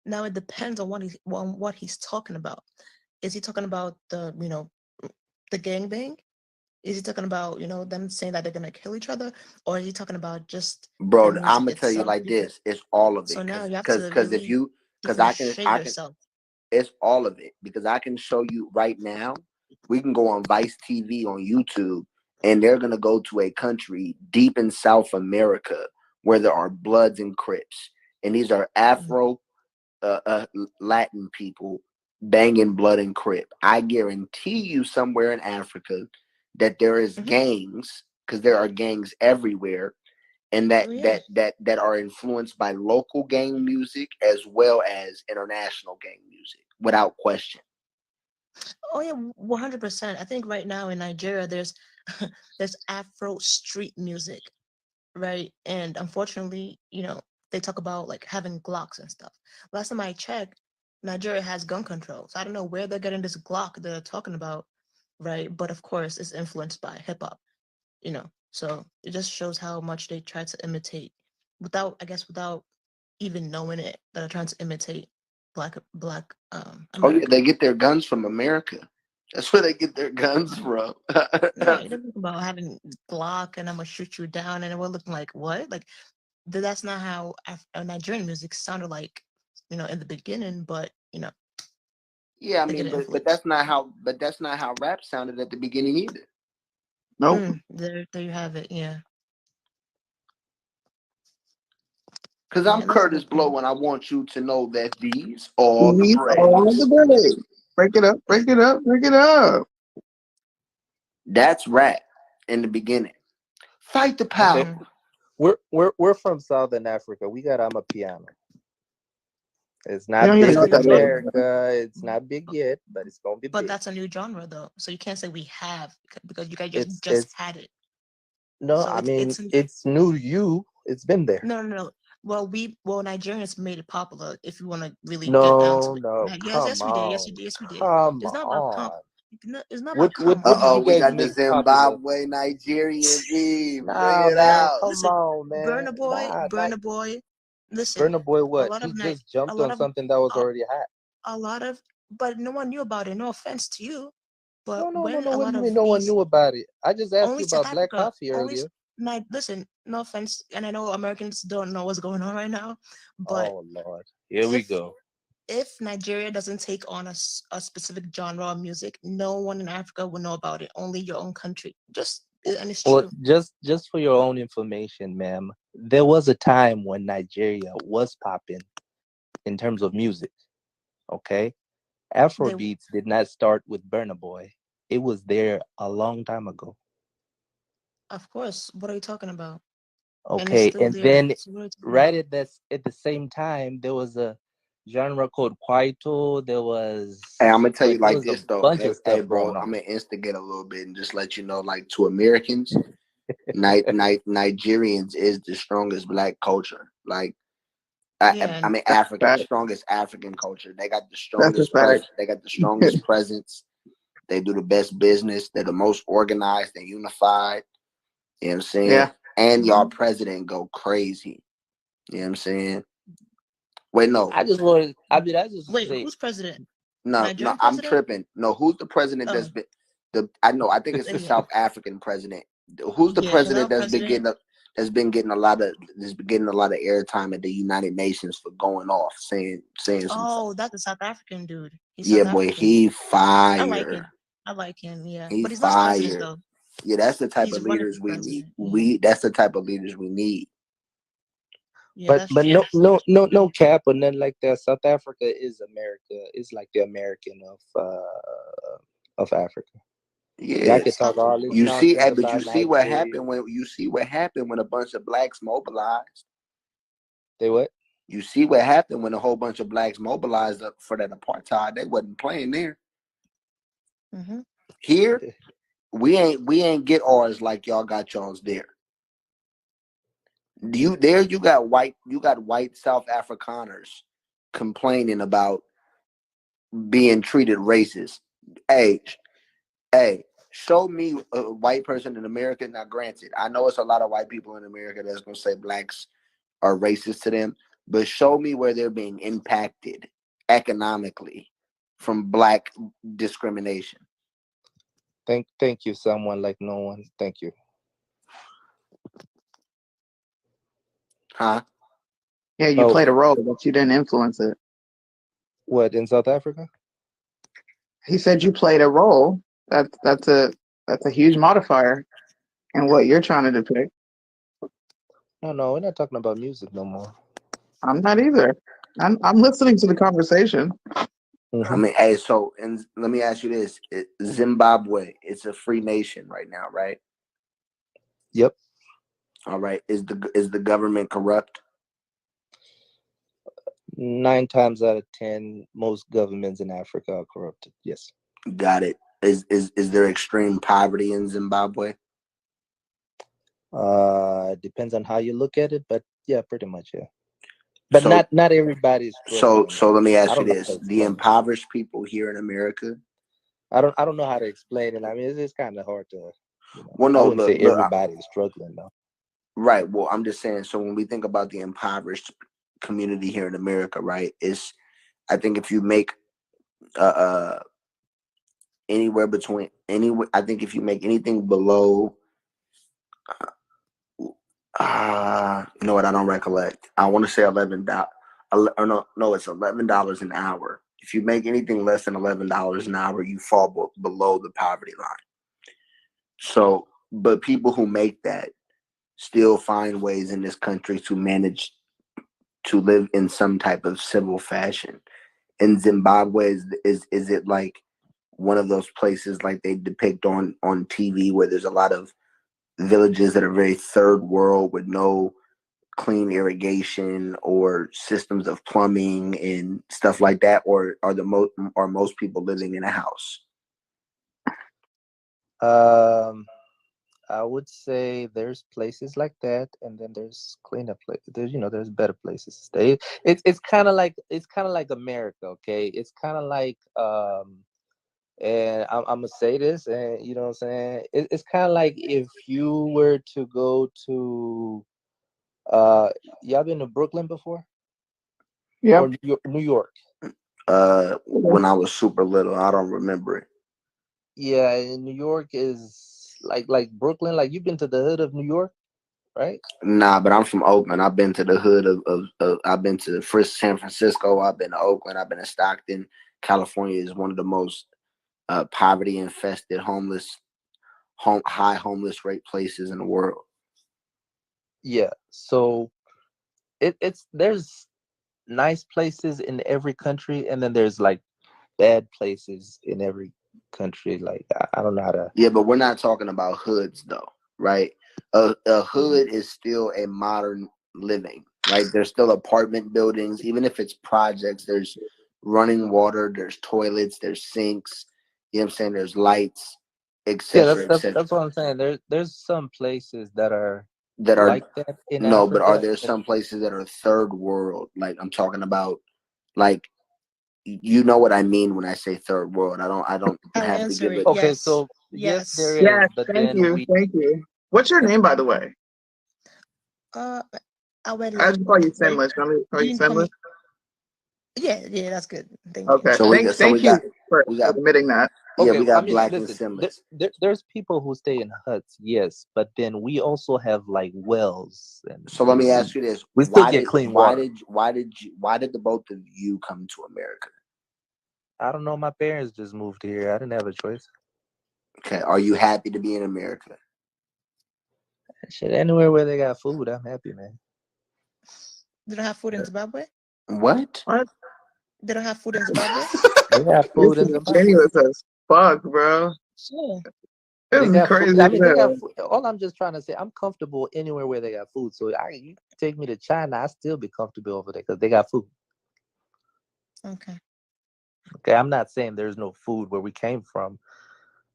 Now it depends on what he's talking about. Is he talking about the gangbang? Is he talking about them saying that they're gonna kill each other, or is he talking about just the Bro, I'm music gonna tell you itself? like this: it's all of So it, now you have to because if really you, because differentiate I can, yourself. it's all of it because I can show you right now. We can go on Vice TV on YouTube, and they're gonna go to a country deep in South America where there are Bloods and Crips, and these are Afro Latin people banging Blood and Crip. I guarantee you, somewhere in Africa, that there is gangs, because there are gangs everywhere, and Oh yeah. that are influenced by local gang music as well as international gang music, without question. Oh yeah, 100%. I think right now in Nigeria there's there's Afro street music, right? And unfortunately, they talk about like having Glocks and stuff. Last time I checked, Nigeria has gun control. So I don't know where they're getting this Glock they're talking about, right? But of course, it's influenced by hip hop, So it just shows how much they try to imitate without even knowing it, that are trying to imitate black Oh yeah, America. they get their guns from America. That's where they get their guns from. Right. They're talking about having Glock and I'm gonna shoot you down, and we're looking like what? Like that's not how Nigerian music sounded like, in the beginning. But Yeah, I they get mean, but influenced. that's not how rap sounded at the beginning either. Nope. There you have it. Yeah. Because Yeah, I'm that's a Curtis good point. Blow, and I want you to know that these are the These are the breaks. birds. Break it up, break it up, break it up. That's rap in the beginning. Fight the Okay. power. We're from Southern Africa. We got Amapiano. It's You don't not even big know what in that is. America. It's not big yet, but it's gonna be But big. that's a new genre though, so you can't say we have because you guys It's just it's had it. no, So I mean it's it's new to you. It's been there. no. Well, Nigerians made it popular. If you want to really get down to No, it, no, yes, come we did. Yes, on, we did. Yes, we did. come It's not about on. it's not What about what come Uh what did oh, you on. we guys got the make popular? Zimbabwe Nigerian beef. Bring Nah, it man, out. come Listen, on, man. Nah, not Burner Boy. Listen, Burna Boy. a What? lot He of night, just jumped a lot on of something that was a, already hot. a lot of, but no one knew about it. No offense to you, but No, no, no, when no. a What do lot you of mean no one these knew about it? I just asked only you South about Black Africa, Coffee earlier. listen, no offense, and I know Americans don't know what's going on right now, but Oh Lord, here we if go. if Nigeria doesn't take on a specific genre of music, no one in Africa will know about it. Only your own country. And it's Well, true. just for your own information, ma'am, there was a time when Nigeria was popping in terms of music. Okay, They, Afrobeats did not start with Burna Boy. It was there a long time ago. of course. What are you talking about? And it's Okay, still and there. then So what are you talking right about? at the same time, there was a genre called Kwaito. There was Hey, I'm gonna tell you like there like was a this though. bunch of Hey, stuff bro, going I'm on. gonna instigate a little bit and just let you know, like, to Americans, Nigerians is the strongest black culture. Like, Yeah, I and mean, That's a African, fact. strongest African culture. They got the That's a strongest fact. They got the strongest presence. They do the best business. They're the most organized and unified. You know what I'm saying? Yeah. And y'all mhm. president go crazy. You know what I'm saying? Wait, no, I just wanted. I mean, I just Wait, say who's president? no, Nigerian I'm president? tripping. No, who's the president Oh, that's been the? I know. I think it's the yeah, South African president. Who's the yeah. Because president our president. that's been getting a lot of airtime at the United Nations for going off, saying some stuff. Oh, that's a South African dude. He's Yeah, South boy, African. he I like fire. him. I like him. Yeah, He but he's not president fire. though. Yeah, that's the type He's of running leaders for we need. president. Yeah, That's the type of leaders we need. yeah, but that's true. no cap or nothing like that. South Africa is America. It's like the American of Africa. Y'all can Yes. talk all this You see, nonsense but you about see what Nigeria. happened when a bunch of blacks mobilized. They what? You see what happened when a whole bunch of blacks mobilized up for that apartheid. They wasn't playing there. Mm-hmm. Here, we ain't get ours like y'all got y'all's there. You got white South Afrikaners complaining about being treated racist. Hey, Hey, show me a white person in America. Now, granted, I know it's a lot of white people in America that's gonna say blacks are racist to them, but show me where they're being impacted economically from black discrimination. Thank you, someone like no one. Thank you. Huh? Yeah, you Oh, played a role, but you didn't influence it. what, in South Africa? He said you played a role. That's a huge modifier in what you're trying to depict. No, we're not talking about music no more. I'm not either. I'm listening to the conversation. I mean, hey, so and let me ask you this: Zimbabwe, it's a free nation right now, right? Yep. All right. Is the government corrupt? 9 times out of 10, most governments in Africa are corrupted. Yes. Got it. Is there extreme poverty in Zimbabwe? Depends on how you look at it, but yeah, pretty much, yeah. But So- not everybody's So struggling. let me I ask you don't know this: how to the explain it. impoverished people here in America. I don't know how to explain it. I mean, it's kind of hard to. Well, I no, wouldn't say look, everybody's struggling though. right. Well, I'm just saying. So when we think about the impoverished community here in America, right? I think if you make anywhere between I think if you make anything below, you know what? I don't recollect. I want to say $11. Or no, it's $11 an hour. If you make anything less than $11 an hour, you fall below the poverty line. So, but people who make that still find ways in this country to manage to live in some type of civil fashion. In Zimbabwe, is it like one of those places like they depict on TV where there's a lot of villages that are very third world with no clean irrigation or systems of plumbing and stuff like that, or are most people living in a house? I would say there's places like that, and then there's cleaner places. There's better places to stay. It's kind of like America, okay? It's kind of like and I'm gonna say this, and you know what I'm saying. It's kind of like if you were to go to, y'all been to Brooklyn before? Yeah. Or New York? When I was super little, I don't remember it. Yeah, in New York is like Brooklyn. Like you've been to the hood of New York, right? Nah, but I'm from Oakland. I've been to the hood of I've been to San Francisco. I've been to Oakland. I've been to Stockton. California is one of the most poverty infested, high homeless rate places in the world. Yeah. So there's nice places in every country, and then there's like bad places in every country. Like I don't know how to. Yeah, but we're not talking about hoods though, right? A hood is still a modern living, right? There's still apartment buildings, even if it's projects. There's running water, there's toilets, there's sinks. You know what I'm saying? There's lights, etc. Yeah, that's what I'm saying. There's some places that are like that in no, Africa. but are there some places that are third world? Like I'm talking about, like you know what I mean when I say third world. I don't I'll have to answer give it. it. Okay, Yes. so Yes. there is, Yes, but thank then you. Thank you. What's your name, by the way? I would I like. just call you Sinless. I'm gonna call You you can call me. Sinless. Yeah, that's good. Thank you. Okay. So we Thank you for got admitting that. yeah, okay, we got I mean, black and listen, sinless. there's people who stay in huts, yes, but then we also have like wells, and So let me ask you this: we still get clean water. Why did the both of you come to America? I don't know. My parents just moved here. I didn't have a choice. Okay, are you happy to be in America? Shit, anywhere where they got food, I'm happy, man. They don't have food in Zimbabwe. What? What? They don't have food in Zimbabwe. They got This food in is Zimbabwe. genuous as fuck, bro. Sure. This They is got crazy. food. I mean, they as got hell. food. All I'm just trying to say, I'm comfortable anywhere where they got food. So you take me to China, I still be comfortable over there because they got food. Okay. Okay, I'm not saying there's no food where we came from.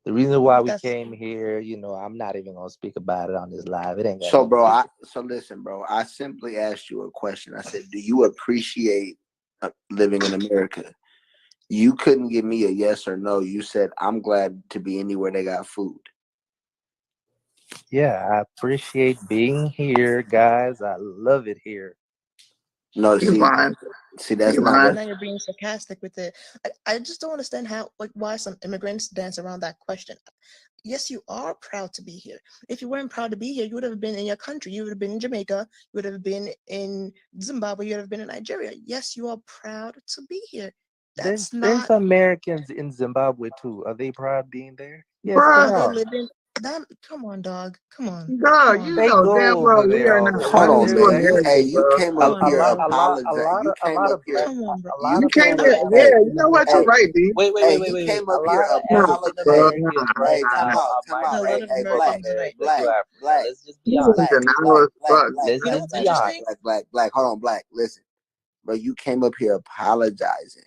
The reason why we That's- came here, I'm not even gonna speak about it on this live. It ain't got So, nothing bro, to do so listen, bro. I simply asked you a question. I said, "Do you appreciate living in America?" You couldn't give me a yes or no. You said I'm glad to be anywhere they got food. Yeah, I appreciate being here, guys. I love it here. No, You lying. see, that's You not lying. what. Now you're being sarcastic with it. I just don't understand how, like, why some immigrants dance around that question. Yes, you are proud to be here. If you weren't proud to be here, you would have been in your country. You would have been in Jamaica. You would have been in Zimbabwe. You would have been in Nigeria. Yes, you are proud to be here. That's There's not. Americans in Zimbabwe too. Are they proud being there? Yes, they Bruh, Are they are. living? That, come on, dog. Come on. dog, Come on. you They know go damn well over we there are all not the Hold time. coming on, to There's man. Hey, America, you bro. came a, up Come a on, here lot, bro. a lot, a apologizing. lot You of, a came lot up of here. black, Come on, bro. a lot You You of came came here, up. American. Hey, yeah, you know what, you're hey, right, D. Wait, wait, hey. wait, wait, He wait. came A up here lot of No, African bro, apologizing. Americans nah, right Hey, nah, time nah. now out, are time out. A lot Hey, of migrating hey, from black, Americans are right. America to black, Africa. black, Let's just be This honest. is black, denial black, as black, fuck. black, Let's You know black, just what's be black, black, honest. interesting? black, black. Hold on, black. Listen, bro. You came up here apologizing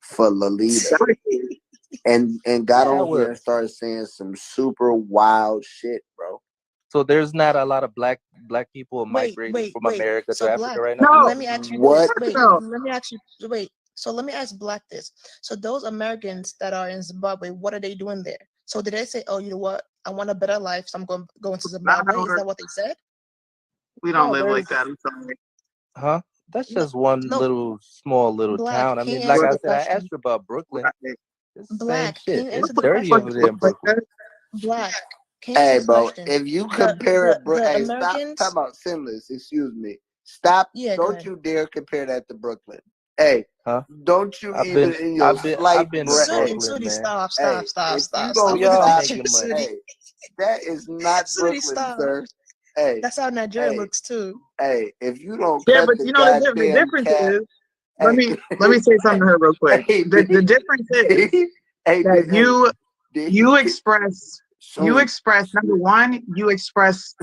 for Lolita, and got Yeah, on here well, and started saying some super wild shit, bro. so there's not a lot of black people Wait, migrating wait, from wait. America to So Africa Black, right now. No, let me ask you What? this. Wait, no. let me ask you. Wait. So let me ask Black this. So those Americans that are in Zimbabwe, what are they doing there? So did they say, "Oh, you know what? I want a better life, so I'm going to Not Zimbabwe"? how Is that what they said? we don't No, live like there's, that. I'm sorry. huh? That's No, just one no. small little Black, town. I can mean, you like answer I the said, I question? asked you about Brooklyn. Right. It's the same Black, can shit. you It's answer the dirty question? over there in Like Brooklyn. that? Black, can you answer Hey, the bro. question? If you compare it, bro. The Hey, stop. Talk Americans. about Sinless. Excuse me. Stop. Yeah, go Don't ahead. you dare compare that to Brooklyn. Hey, Huh? don't you I've even been in your I've slight been to breath. Hey, Brooklyn, Sudi, man. stop, hey. stop, If you stop, Oh, don't stop. Look at y'all stop, the picture, making money. Sudi. hey, that is not Sudi, Brooklyn, stop. sir. Hey, That's how Nigeria hey, looks too. hey. If you don't Yeah, cut but the you know the goddamn difference cap, is. Let hey, me say something to her real quick. hey, The difference is hey, that did you he? express Sony, number one, you express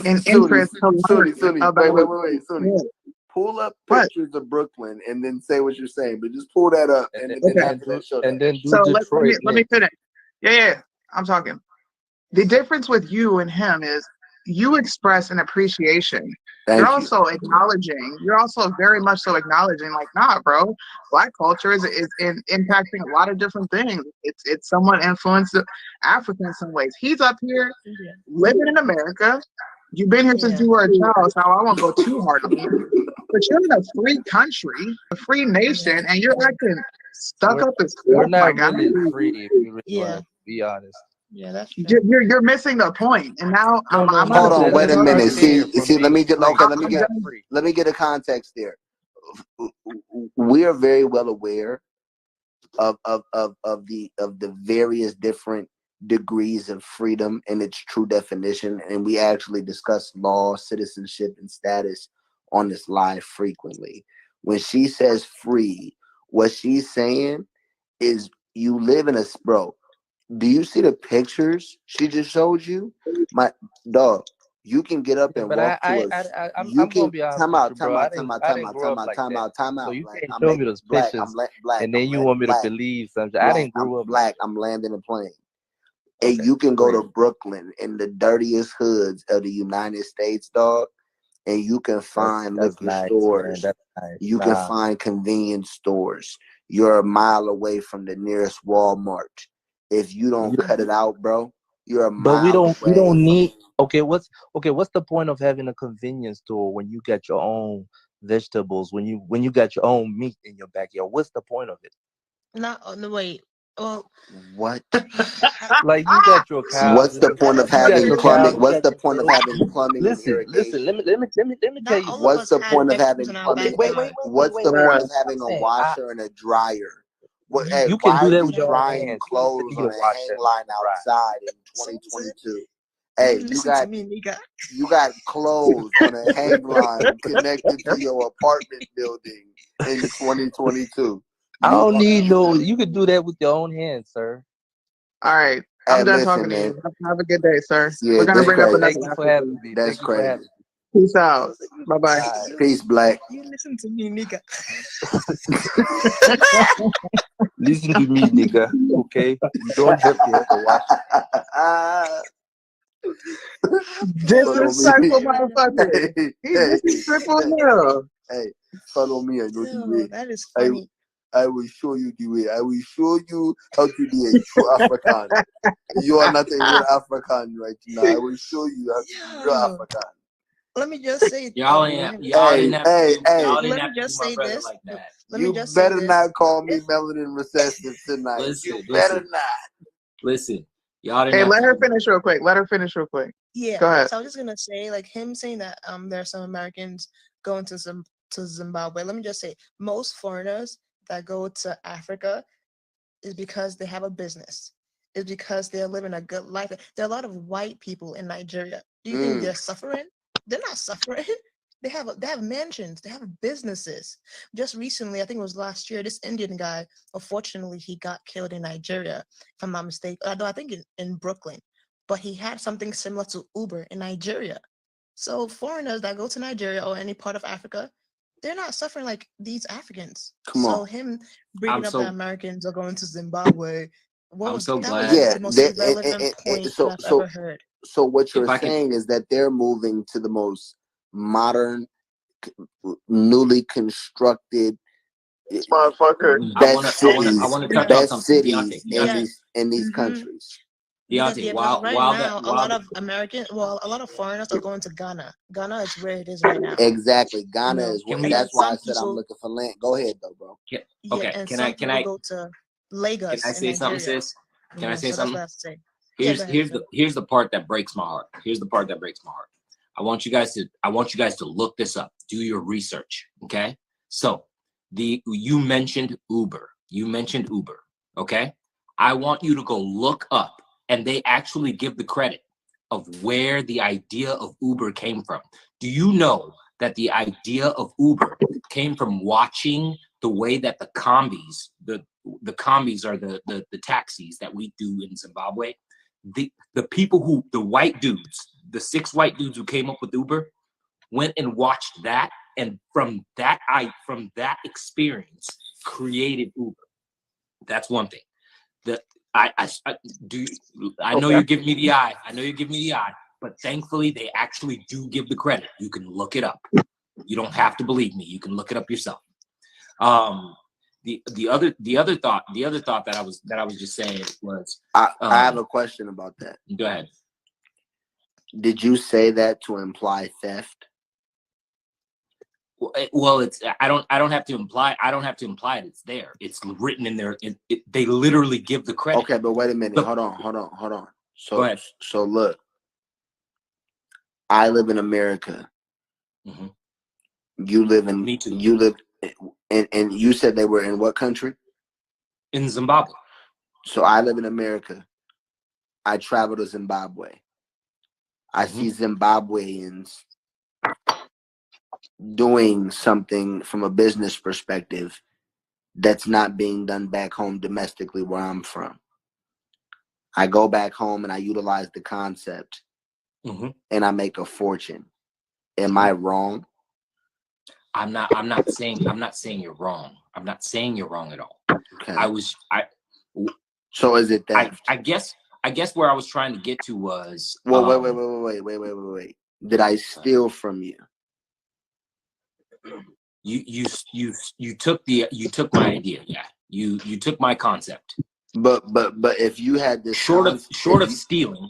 an Sony, interest to learn Sony. about Wait, Sony. yeah. Pull up What? pictures of Brooklyn and then say what you're saying. But just pull that up And, and and, then Okay. after that, show and that. then do So Detroit let me next. finish. Yeah, I'm talking. The difference with you and him is you express an appreciation. Thank you. Also acknowledging. You're also very much so acknowledging, like, nah, bro. Black culture is impacting a lot of different things. It's somewhat influenced Africa in some ways. He's up here Yeah. living in America. You've been here since Yeah. you were a child, so I won't go too hard on you. But you're in a free country, a free nation, and you're acting stuck We're up as we're fuck, my not guy. really free if you really Yeah. want to be honest. Yeah, that's true. You're missing the point. And now No, I'm no, gonna Hold no. on, say wait a Let's start minute. there See, from let me being get like okay. Let being free. me get a context there. We are very well aware of the various different degrees of freedom and its true definition, and we actually discuss law, citizenship, and status on this live frequently. When she says free, what she's saying is you live in a bro. Do you see the pictures she just showed you? My dog, you can get up Yeah, and but walk to us. You I'm gonna can be honest time with you, out, time bro. out, time out, I time didn't out, grow time up out, like time that. out, time So out. you Black, can't I'm show let me those black, pictures black, and then you want me to believe something. I black, didn't grow up like black. I'm landing a plane. that. And Okay, you can go go ahead. to Brooklyn in the dirtiest hoods of the United States, dog, and you can find That's liquor nice, man. stores. That's nice. You can Nah. find convenience stores. You're a mile away from the nearest Walmart. If you don't cut it out, bro, you're a But we mile don't away from. need what's the point of having a convenience store when you got your own vegetables, when you got your own meat in your backyard? What's the point of it? Not on the wait. Well, What? Like you got your cows. What's the point of You got having your plumbing? cows, you What's got the your point of goats. having plumbing and Listen, irrigation? let me tell not you all of What's us the had point of vegetables having in our plumbing? backyard. What's the wait. point of I'm having a saying washer and a dryer? What? Hey, you can why do are that you with your own drying hands. You don't even clothes need on a a washer hang and line dry. outside in So, 2022? you Hey, listen to me, nigga. you got clothes on a hang line connected to your apartment building in 2022. I You don't need no. You can do that with your own hands, sir. all right. hey, I'm done listen, talking to man. you. Have a good day, sir. Yeah, We're gonna that's bring up crazy. another Thank you for African. having me. That's Thank you for crazy. having me. Peace out. Bye bye. All right. Peace, Black. You listen to me, nigga. Listen to me, nigga. Okay, you don't have to have a washer. Disrespectful Right now. motherfucker. He disrespectful now. Hey, follow me. I know the Yo, way. that is Hey, funny. I will show you the way. I will show you how to be a true African. You are not a real African right now. I will show you how to be real Yo, African. let me just say, Y'all didn't have Hey, to do, y'all didn't let me have to do just my say brother this. like that. Let me You just say better this. not call me If melanin recessive tonight. Listen, You better listen, not. listen. Y'all didn't Hey, have let to her do finish real quick. Let her finish real quick. yeah, Go ahead. so I was just gonna say, like him saying that there are some Americans going to Zimbabwe. Let me just say, most foreigners that go to Africa is because they have a business. It's because they're living a good life. There are a lot of white people in Nigeria. Do you think they're suffering? They're not suffering. They have mansions. They have businesses. Just recently, I think it was last year, this Indian guy, unfortunately, he got killed in Nigeria, if I'm not mistaken. No, I think in Brooklyn. But he had something similar to Uber in Nigeria. So foreigners that go to Nigeria or any part of Africa, they're not suffering like these Africans. Come So on. him bringing I'm up that so Americans are going to Zimbabwe, I'm so that was glad. Yeah, the most they, irrelevant point so that I've ever heard. so what you're If I could, saying is that they're moving to the most modern, newly constructed, Motherfucker. I best wanna cities, touch on best something, cities Deontay, in Deontay, these Mm-hmm. countries. Because Deontay. because right now a While lot the, of a lot of foreigners are going to Ghana. Ghana is where it is right now. Exactly. You Ghana know, is what, can and we? that's why I some said I'm people, looking for land. Go ahead though, bro. yeah, Okay. and Can some I? Can people I? go to Can Lagos I in say something, Nigeria. sis? You Can I know, say so that's what something? I have to say. Yeah, go ahead, Here's the part that breaks my heart. Here's the part that breaks my heart. I want you guys to look this up. Do your research. Okay. So you mentioned Uber. You mentioned Uber. Okay. I want you to go look up, and they actually give the credit of where the idea of Uber came from. Do you know that the idea of Uber came from watching the way that the combis, the combis are the taxis that we do in Zimbabwe? The people who, the white dudes, the 6 white dudes who came up with Uber, went and watched that, and from that experience created Uber. That's one thing. I know you're giving me the eye. I know you're giving me the eye, but thankfully they actually do give the credit. You can look it up. You don't have to believe me. You can look it up yourself. The other thought that I was just saying was I have a question about that. Go ahead. Did you say that to imply theft? Well, it's I don't have to imply it. It's there. It's written in there. They literally give the credit. Okay, but wait a minute. Hold on. Go ahead. So look, I live in America. Mm-hmm. You live in. Me too. You live, and you said they were in what country? In Zimbabwe. So I live in America. I travel to Zimbabwe. I see Zimbabweans doing something from a business perspective that's not being done back home domestically where I'm from. I go back home and I utilize the concept and I make a fortune. Am I wrong? I'm not saying you're wrong. I'm not saying you're wrong at all. Okay. So is it theft? I guess where I was trying to get to was wait. Did I steal from you? You took my idea. Yeah. You took my concept. But if you had this short of stealing,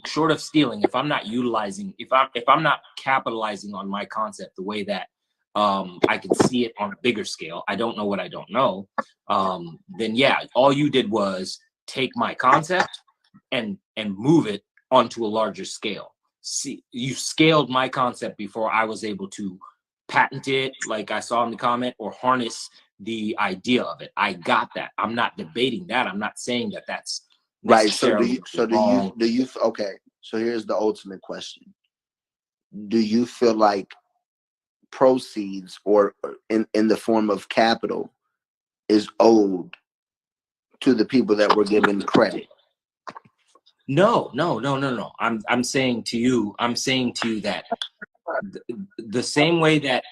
if I'm not utilizing, if I'm not capitalizing on my concept the way that I can see it on a bigger scale, I don't know what I don't know, then yeah, all you did was take my concept and move it onto a larger scale. See, you scaled my concept before I was able to patent it, like I saw in the comment, or harness the idea of it. I got that. I'm not debating that. I'm not saying that that's right. So do you okay, so here's the ultimate question. Do you feel like proceeds or in the form of capital is owed to the people that were given credit? No. I'm saying to you that the same way that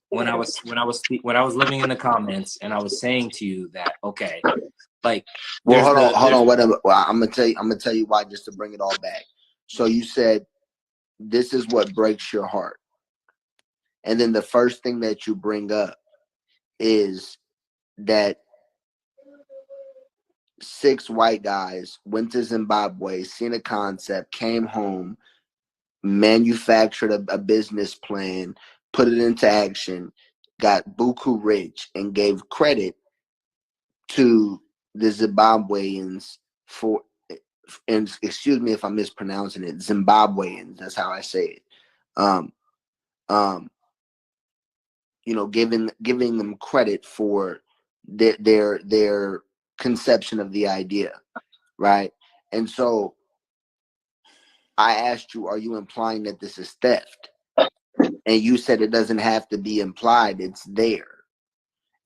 when I was living in the comments and I was saying to you that, okay, like, well, hold on, whatever. Well, I'm gonna tell you why, just to bring it all back. So you said this is what breaks your heart, and then the first thing that you bring up is that 6 white guys went to Zimbabwe, seen a concept, came home, manufactured a business plan, put it into action, got buku rich, and gave credit to the Zimbabweans for, and excuse me if I'm mispronouncing it, Zimbabweans, that's how I say it. You know, giving them credit for their conception of the idea, right? And so I asked you, are you implying that this is theft? And you said it doesn't have to be implied, it's there.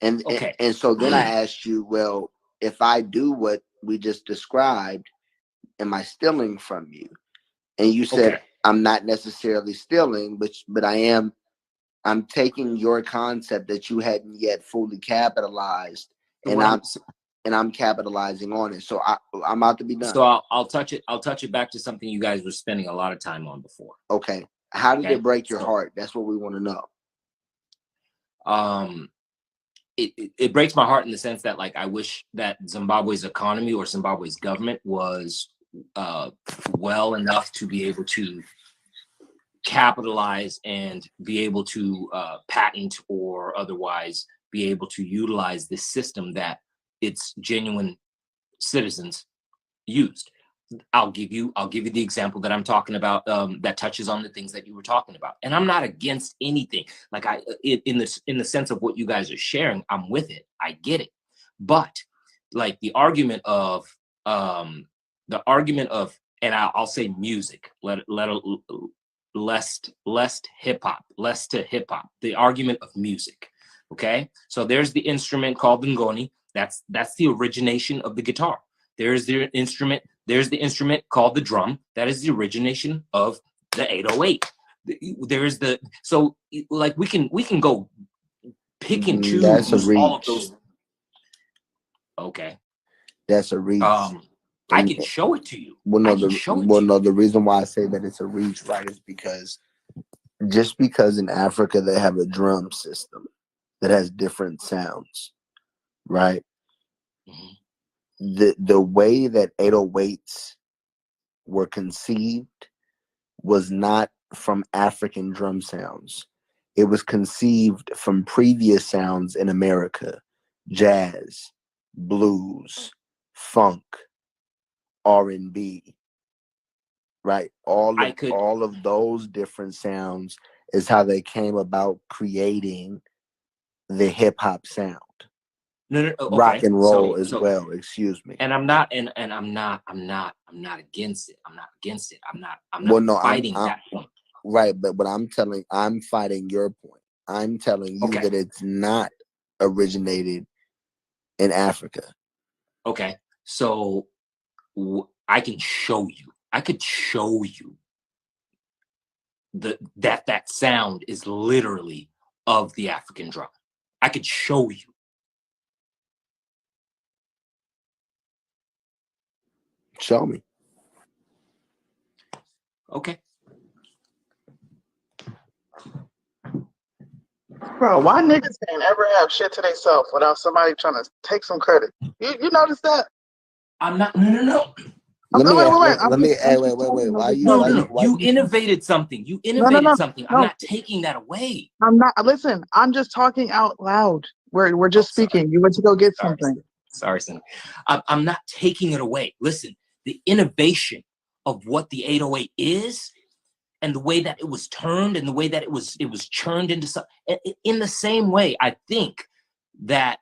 And Okay. and so then I asked you, well, if I do what we just described, am I stealing from you? And you said, Okay. I'm not necessarily stealing, but I'm taking your concept that you hadn't yet fully capitalized, and I'm capitalizing on it. So I'm about to be done. So I'll touch it back to something you guys were spending a lot of time on before. Okay. How did Okay, it break your so- heart? That's what we want to know. It breaks my heart in the sense that, like, I wish that Zimbabwe's economy or Zimbabwe's government was well enough to be able to capitalize and be able to patent or otherwise be able to utilize this system that its genuine citizens used. I'll give you the example that I'm talking about, that touches on the things that you were talking about. And I'm not against anything. Like, in the sense of what you guys are sharing, I'm with it. I get it. But like the argument of and I'll say music, less hip hop, the argument of music. Okay. So there's the instrument called the ngoni. That's the origination of the guitar. There's the instrument called the drum. That is the origination of the 808. So like we can go pick and choose That's a reach. all of those. Okay. That's a reach. I can show it to you. The reason why I say that it's a reach, right, is because just because in Africa they have a drum system that has different sounds, right? Mm-hmm. The way that 808s were conceived was not from African drum sounds. It was conceived from previous sounds in America: jazz, blues, funk, R&B, right? All of those different sounds is how they came about creating the hip hop sound. Okay. Rock and roll as well. Excuse me. And I'm not against it. I'm not against it. I'm not fighting that point. Right, but I'm fighting your point. I'm telling you that it's not originated in Africa. Okay, so I can show you. I could show you that sound is literally of the African drum. I could show you. Show me. Okay. Bro, why niggas can't ever have shit to themselves without somebody trying to take some credit? You notice that? I'm not. No. Wait. Why you innovated something. You innovated something. I'm not taking that away. I'm not. Listen, I'm just talking out loud. We're just speaking. You went to go get something. Sorry, son. I'm not taking it away. Listen, the innovation of what the 808 is, and the way that it was turned, and the way that it was churned into something. In the same way, I think that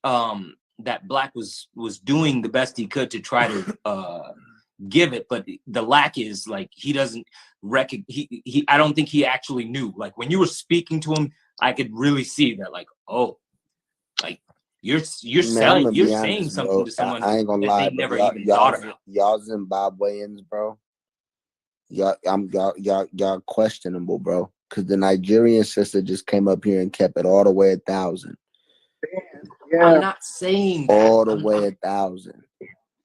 that Black was doing the best he could to try to give it, but the lack is like he doesn't he I don't think he actually knew. Like when you were speaking to him, I could really see that, like, oh, like you're saying something, bro, to someone I ain't gonna lie, they never even thought about. Y'all Zimbabweans, bro. Y'all questionable, bro. Because the Nigerian sister just came up here and kept it all the way 1,000. Yeah. I'm not saying that. All the way 1,000.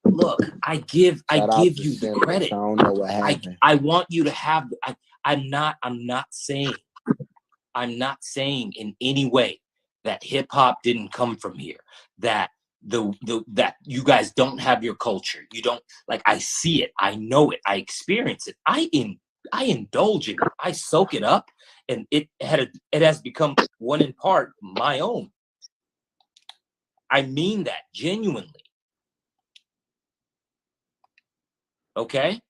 Look, I give you the credit. I don't know what happened. I want you to have. I'm not saying in any way that hip hop didn't come from here, that that you guys don't have your culture. You don't, like, I see it, I know it, I experience it, I indulge in it, I soak it up, and it has become one in part my own. I mean that genuinely. Okay?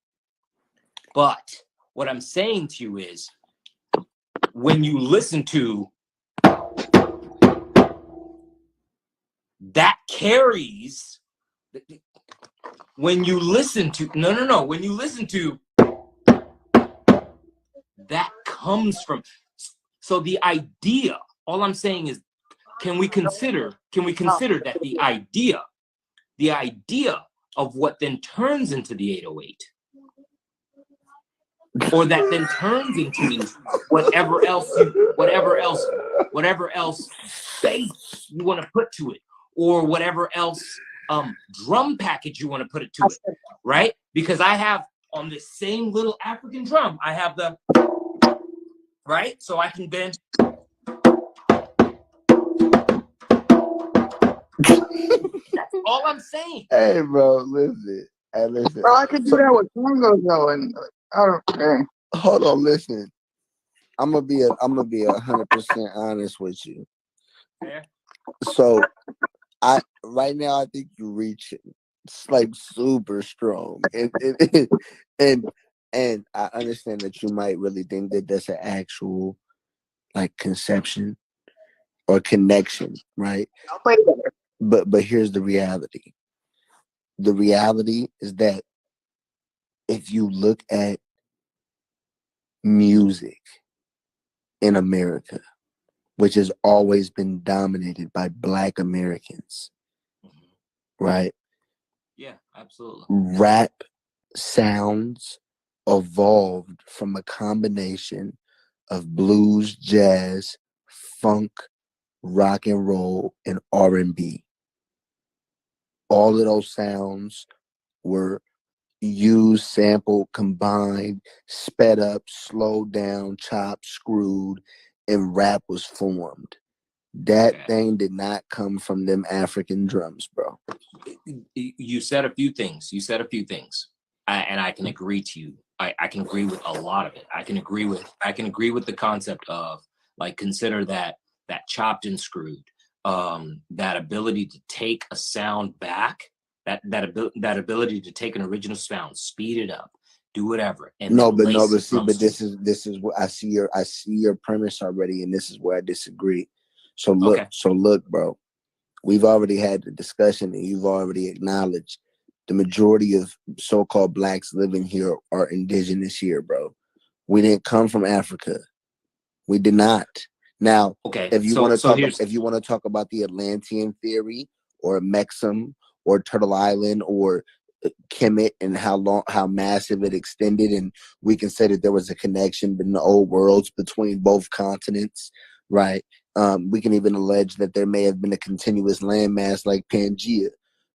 But what I'm saying to you is, when you listen to that carries, when you listen to, when you listen to, that comes from, so the idea, all I'm saying is, can we consider that the idea of what then turns into the 808, or that then turns into whatever else bass you want to put to it, or whatever else drum package you want to put it to it, right? Because I have on this same little African drum, I have the, right? So I can then, that's all I'm saying. Hey, bro, listen. Hey, listen. Bro, I could do that with Congo though, and I don't. Hey. Hold on, listen. I'm gonna be 100% honest with you. Yeah. So, right now I think you're reaching. It's like super strong, and I understand that you might really think that that's an actual like conception or connection, right? I'll play better. But here's the reality. The reality is that if you look at music in America, which has always been dominated by Black Americans, right? Yeah, absolutely. Rap sounds evolved from a combination of blues, jazz, funk, rock and roll, and R&B. All of those sounds were used, sampled, combined, sped up, slowed down, chopped, screwed, and rap was formed. That thing did not come from them African drums, bro. You said a few things. And I can agree to you. I can agree with a lot of it. I can agree with the concept of, like, consider that chopped and screwed, that ability to take a sound back, that ability to take an original sound, speed it up, do whatever. And but this is what I see your premise already, and this is where I disagree. So look, bro, we've already had the discussion, and you've already acknowledged the majority of so-called Blacks living here are indigenous here, bro. We didn't come from Africa. We did not. Now, if you want to talk about the Atlantean theory or Mexam or Turtle Island or Kemet and how massive it extended, and we can say that there was a connection in the old worlds between both continents, right? We can even allege that there may have been a continuous landmass like Pangea.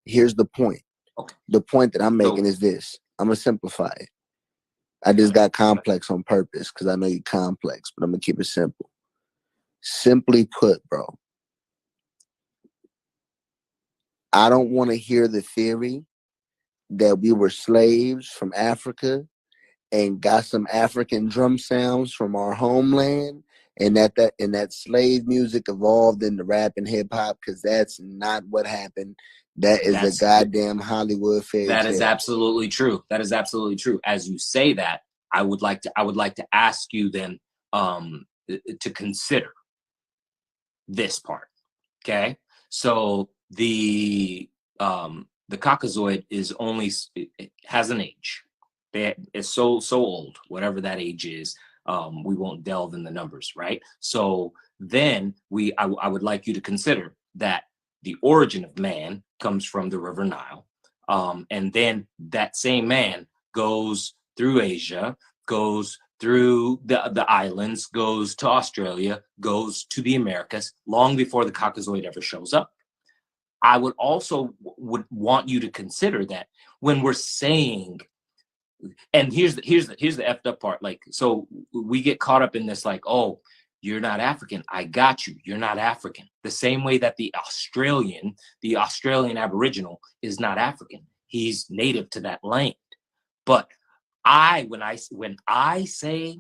Here's the point. Okay. The point that I'm making is this. I'm gonna simplify it. I just got complex on purpose because I know you're complex, but I'm gonna keep it simple. Simply put, bro, I don't want to hear the theory that we were slaves from Africa and got some African drum sounds from our homeland, and that slave music evolved into rap and hip hop, because that's not what happened. That's a goddamn Hollywood fairy tale. That is absolutely true. That is absolutely true. As you say that, I would like to ask you then to consider this part. Okay, so the Caucasoid it has an age. It's so old, whatever that age is. We won't delve in the numbers, right? So then I would like you to consider that the origin of man comes from the River Nile, and then that same man goes through Asia, goes through the islands, goes to Australia, goes to the Americas, long before the Caucasoid ever shows up. I would also want you to consider that when we're saying, and here's the effed up part, like, so we get caught up in this, like, oh, You're not African. I got you. You're not African. The same way that the Australian Aboriginal is not African. He's native to that land. But when I say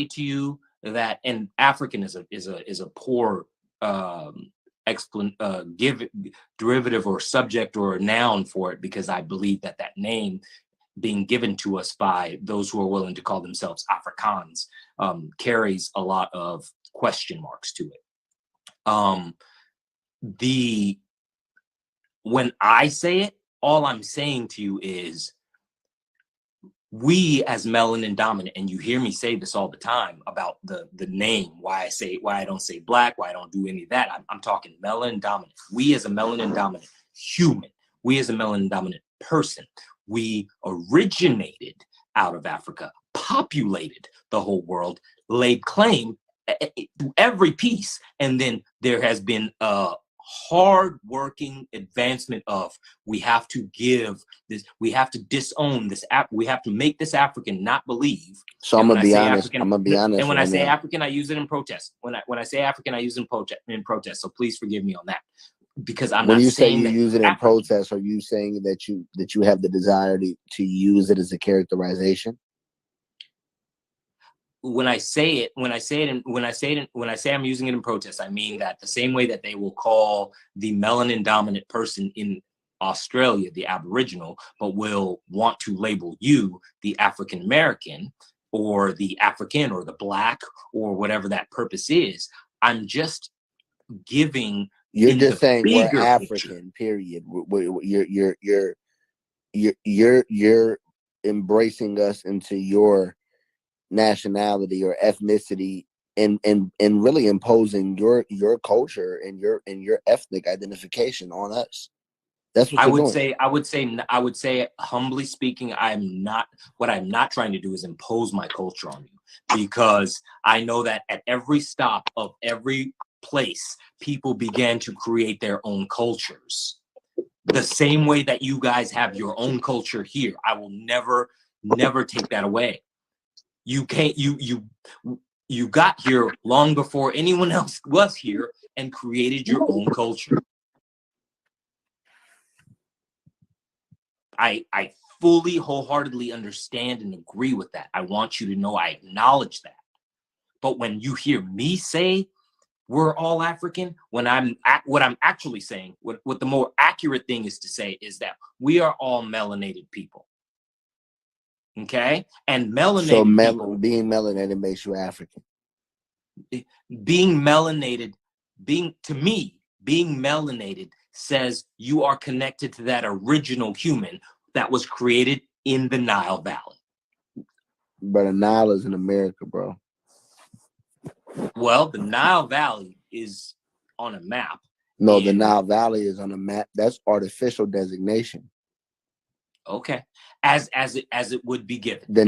to you that, and African is a poor derivative or subject or a noun for it, because I believe that name being given to us by those who are willing to call themselves Afrikaans carries a lot of question marks to it. When I say it, all I'm saying to you is, we as melanin dominant, and you hear me say this all the time about the name, why I don't say black, why I don't do any of that. I'm talking melanin dominant. We as a melanin dominant human, we as a melanin dominant person, we originated out of Africa, populated the whole world, laid claim to every piece, and then there has been a hard-working advancement of, we have to give this, we have to disown this, we have to make this African not believe. So I'm gonna be honest. African, I'm gonna be honest. And when I say now. African, I use it in protest. When I say African, I use it in protest. So please forgive me on that, because I'm when not you say saying you that use it in African. protest, are you saying that you have the desire to use it as a characterization? When I say I'm using it in protest, I mean that the same way that they will call the melanin dominant person in Australia the Aboriginal, but will want to label you the African American or the African or the Black or whatever that purpose is. I'm just giving. You're just saying we're African. African. Period. You're embracing us into your nationality or ethnicity, and really imposing your culture and your ethnic identification on us. That's what I would doing. say, humbly speaking, what I'm not trying to do is impose my culture on you, because I know that at every stop of every place, people began to create their own cultures. The same way that you guys have your own culture here, I will never take that away. You can't, you got here long before anyone else was here and created your own culture. I fully, wholeheartly understand and agree with that. I want you to know I acknowledge that. But when you hear me say we're all African, what I'm actually saying, what the more accurate thing is to say is that we are all melanated people. Okay? And melanated people, being melanated makes you African. Being melanated says you are connected to that original human that was created in the Nile Valley. But the Nile is in America, bro. Well, the Nile Valley is on a map. No, the Nile Valley is on a map. That's artificial designation. Okay, as it would be given. The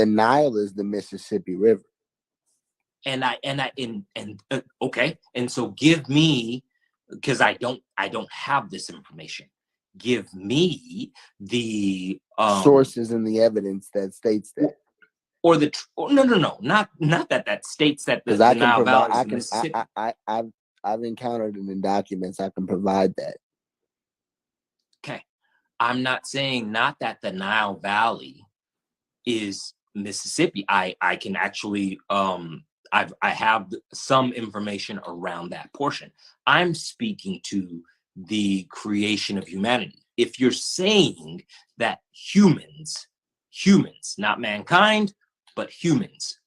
Nile is the Mississippi River. Okay, and so give me, because I don't have this information. Give me the sources and the evidence that states that. Not that states that the Nile Valley is Mississippi. I've encountered it in documents. I can provide that. Okay, I'm not saying not that the Nile Valley is Mississippi. I can actually I have some information around that portion. I'm speaking to the creation of humanity. If you're saying that humans, not mankind, but humans,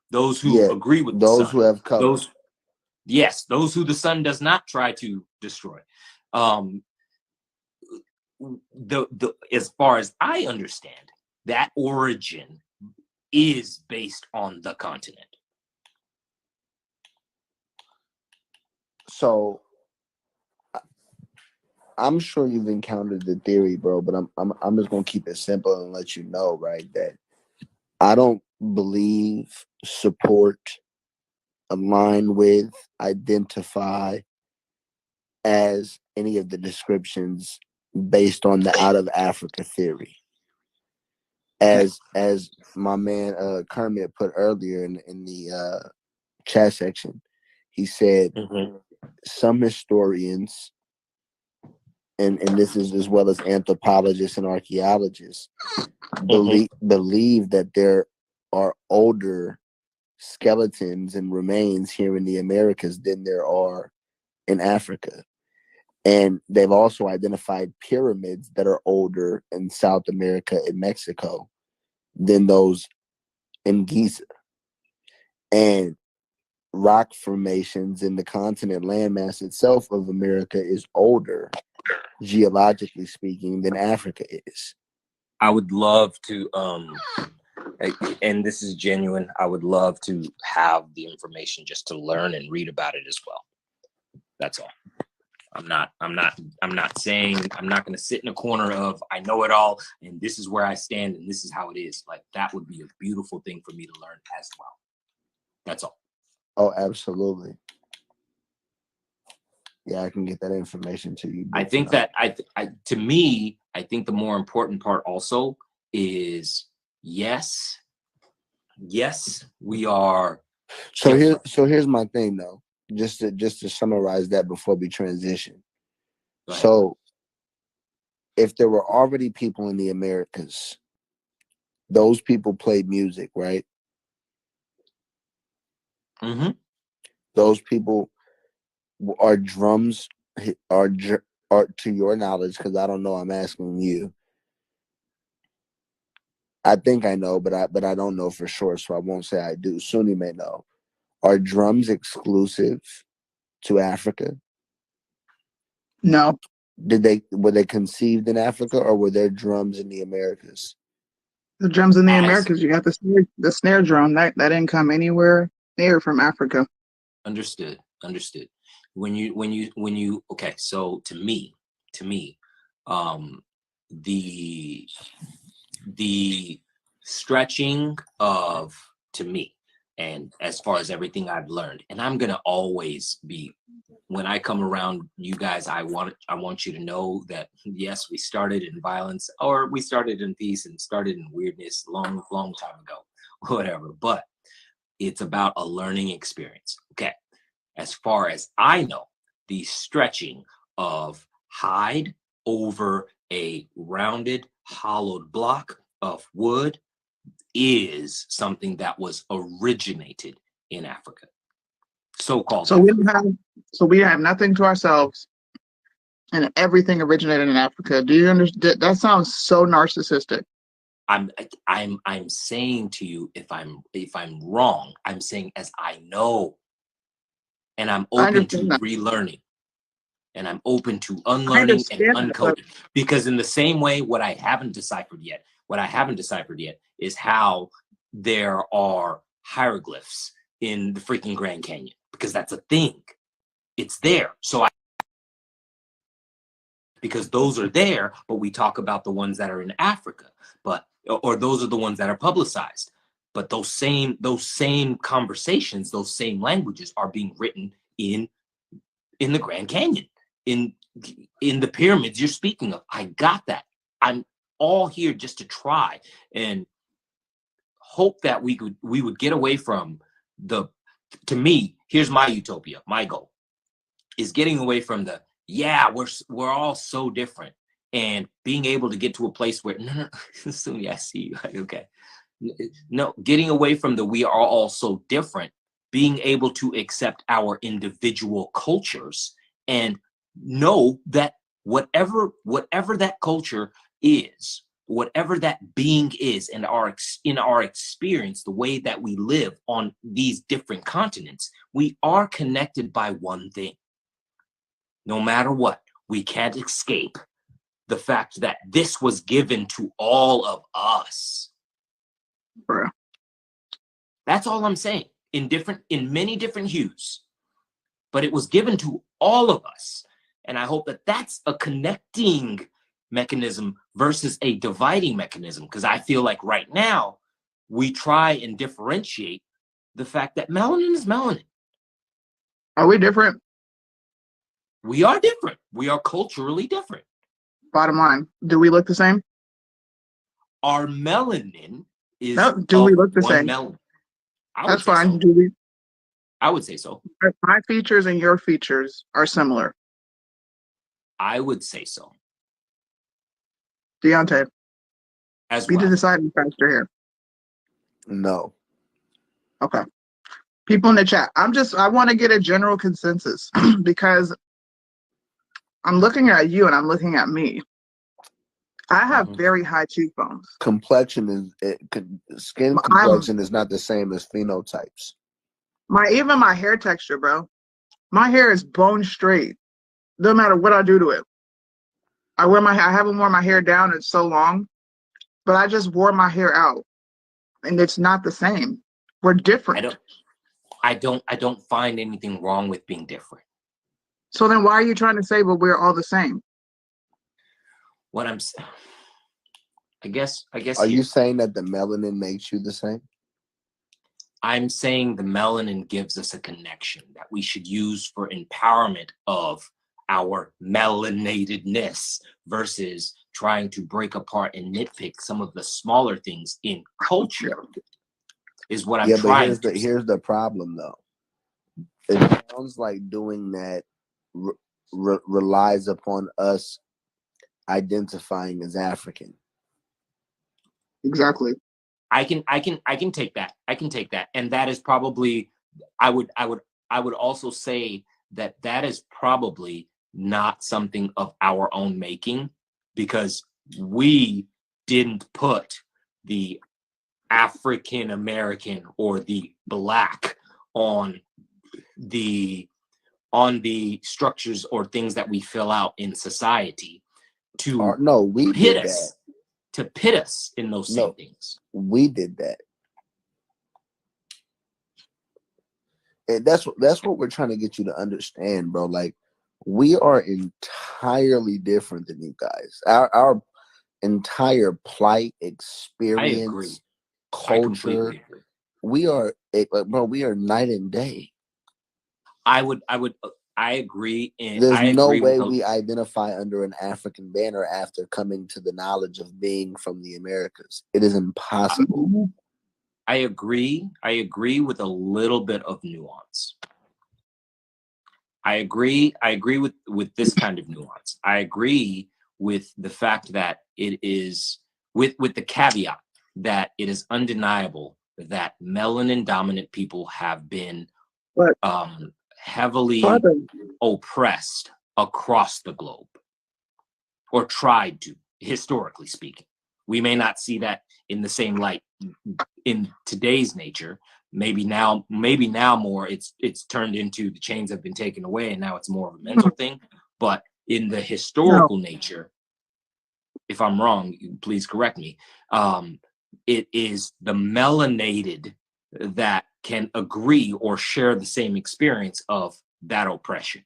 those who agree with those who have color, those who the sun does not try to destroy. As far as I understand, that origin is based on the continent. So I'm sure you've encountered the theory, bro, but I'm just gonna keep it simple and let you know, right, that I don't believe, support, align with, identify as any of the descriptions based on the out of Africa theory. as my man Kermit put earlier in the chat section, he said some historians, and this is as well as anthropologists and archaeologists, believe that there are older skeletons and remains here in the Americas than there are in Africa. And they've also identified pyramids that are older in South America and Mexico than those in Giza. And rock formations in the continent landmass itself of America is older, geologically speaking, than Africa is. I would love to, and this is genuine, I would love to have the information just to learn and read about it as well. That's all. I'm not saying, I'm not going to sit in a corner of, I know it all, and this is where I stand, and this is how it is. Like, that would be a beautiful thing for me to learn as well. That's all. Oh, absolutely. Yeah, I can get that information to you. I think that to me, I think the more important part also is yes, we are. So here's my thing though. Just to summarize that before we transition. So if there were already people in the Americas, those people played music, right? Mm-hmm. Those people are drums are to your knowledge, because I don't know, I'm asking you. I think I know, but I don't know for sure, so I won't say I do. Sunni may know. Are drums exclusive to Africa? No. Were they conceived in Africa, or were there drums in the Americas? The drums in the Americas, you got the snare drum that didn't come anywhere near from Africa. Understood. When you okay, so to me, the stretching of, to me, and as far as everything I've learned, and I'm gonna always be, when I come around you guys, I want you to know that yes, we started in violence, or we started in peace and started in weirdness long time ago, whatever, but it's about a learning experience. Okay, as far as I know, the stretching of hide over a rounded hollowed block of wood is something that was originated in Africa. So-called. So we have nothing to ourselves, and everything originated in Africa. Do you understand? That sounds so narcissistic. I'm saying to you, if I'm wrong, I'm saying as I know, and I'm open to relearning, and I'm open to unlearning and uncoding. Because in the same way, what I haven't deciphered yet is how there are hieroglyphs in the freaking Grand Canyon, because that's a thing. It's there. So because those are there, but we talk about the ones that are in Africa, or those are the ones that are publicized. But those same conversations, those same languages are being written in the Grand Canyon, in the pyramids you're speaking of. I got that. I'm all here just to try and hope that we would get away from to me, here's my utopia. My goal is getting away from we're all so different, and being able to get to a place where no, Sunni, I see you. Okay. No, getting away from we are all so different, being able to accept our individual cultures and know that whatever that culture is, whatever that being is, and in our experience, the way that we live on these different continents, we are connected by one thing. No matter what, we can't escape the fact that this was given to all of us. Bruh. That's all I'm saying. In many different hues, but it was given to all of us. And I hope that that's a connecting mechanism versus a dividing mechanism, because I feel like right now we try and differentiate the fact that melanin is melanin. Are we different? We are different. We are culturally different. Bottom line, do we look the same? our melanin is No, do we of look the one same? melanin. I That's would say fine. so. Do we? I would say so. My features and your features are similar. I would say so Deontay, as be the well. deciding factor here. No. Okay. People in the chat. I want to get a general consensus because I'm looking at you and I'm looking at me. I have very high cheekbones. Complexion skin complexion is not the same as phenotypes. Even my hair texture, bro. My hair is bone straight. No matter what I do to it. I haven't worn my hair down in so long, but I just wore my hair out. And it's not the same. We're different. I don't find anything wrong with being different. So then why are you trying to say, well, we're all the same? What I'm saying, I guess. Are you saying that the melanin makes you the same? I'm saying the melanin gives us a connection that we should use for empowerment of our melanatedness versus trying to break apart and nitpick some of the smaller things in culture. Is what I'm trying to say. Here's the problem, though. It sounds like doing that relies upon us identifying as African. Exactly. I can take that. I can take that. And that is probably, I would also say that is probably not something of our own making, because we didn't put the African American or the Black on the structures or things that we fill out in society to pit us in those same things. We did that. And that's what we're trying to get you to understand, bro. Like, we are entirely different than you guys. Our entire plight, experience, culture. We are night and day. I agree. There's no way we identify under an African banner after coming to the knowledge of being from the Americas. It is impossible. I agree with a little bit of nuance. I agree with this kind of nuance. I agree with the fact that it is with the caveat that it is undeniable that melanin dominant people have been heavily oppressed across the globe, or tried to, historically speaking. We may not see that in the same light in today's nature. Maybe now more it's turned into the chains have been taken away and now it's more of a mental thing. But in the historical nature, if I'm wrong, please correct me. It is the melanated that can agree or share the same experience of that oppression.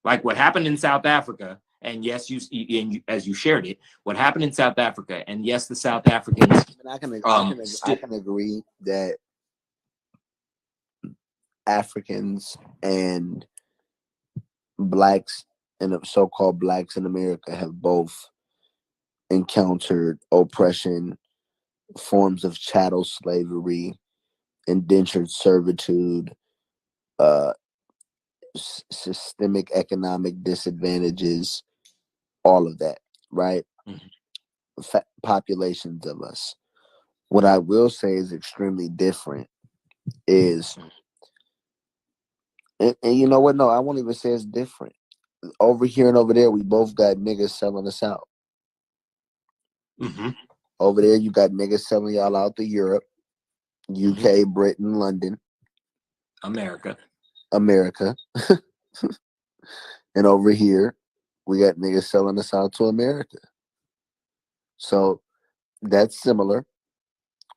Like what happened in South Africa, and yes, as you shared it, what happened in South Africa, and yes, the South Africans. I can agree that Africans and blacks and so-called blacks in America have both encountered oppression, forms of chattel slavery, indentured servitude, systemic economic disadvantages, all of that, right? Populations of us. What I will say is extremely different is, and you know what? No, I won't even say it's different. Over here and over there, we both got niggas selling us out. Over there, you got niggas selling y'all out to Europe, UK, Britain, London, America. And over here, we got niggas selling us out to America. So that's similar.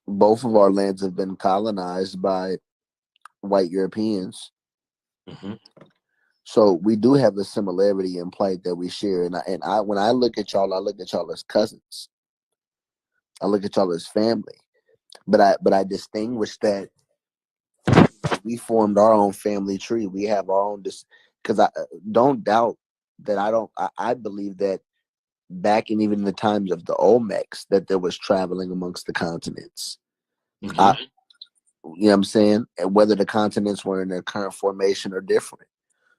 Both of our lands have been colonized by white Europeans. So we do have a similarity in plight that we share. And I when I look at y'all as cousins. I look at y'all as family. But I distinguish that we formed our own family tree. We have our own because I don't doubt that I believe that back in even the times of the Olmecs that there was traveling amongst the continents. You know what I'm saying? And whether the continents were in their current formation or different.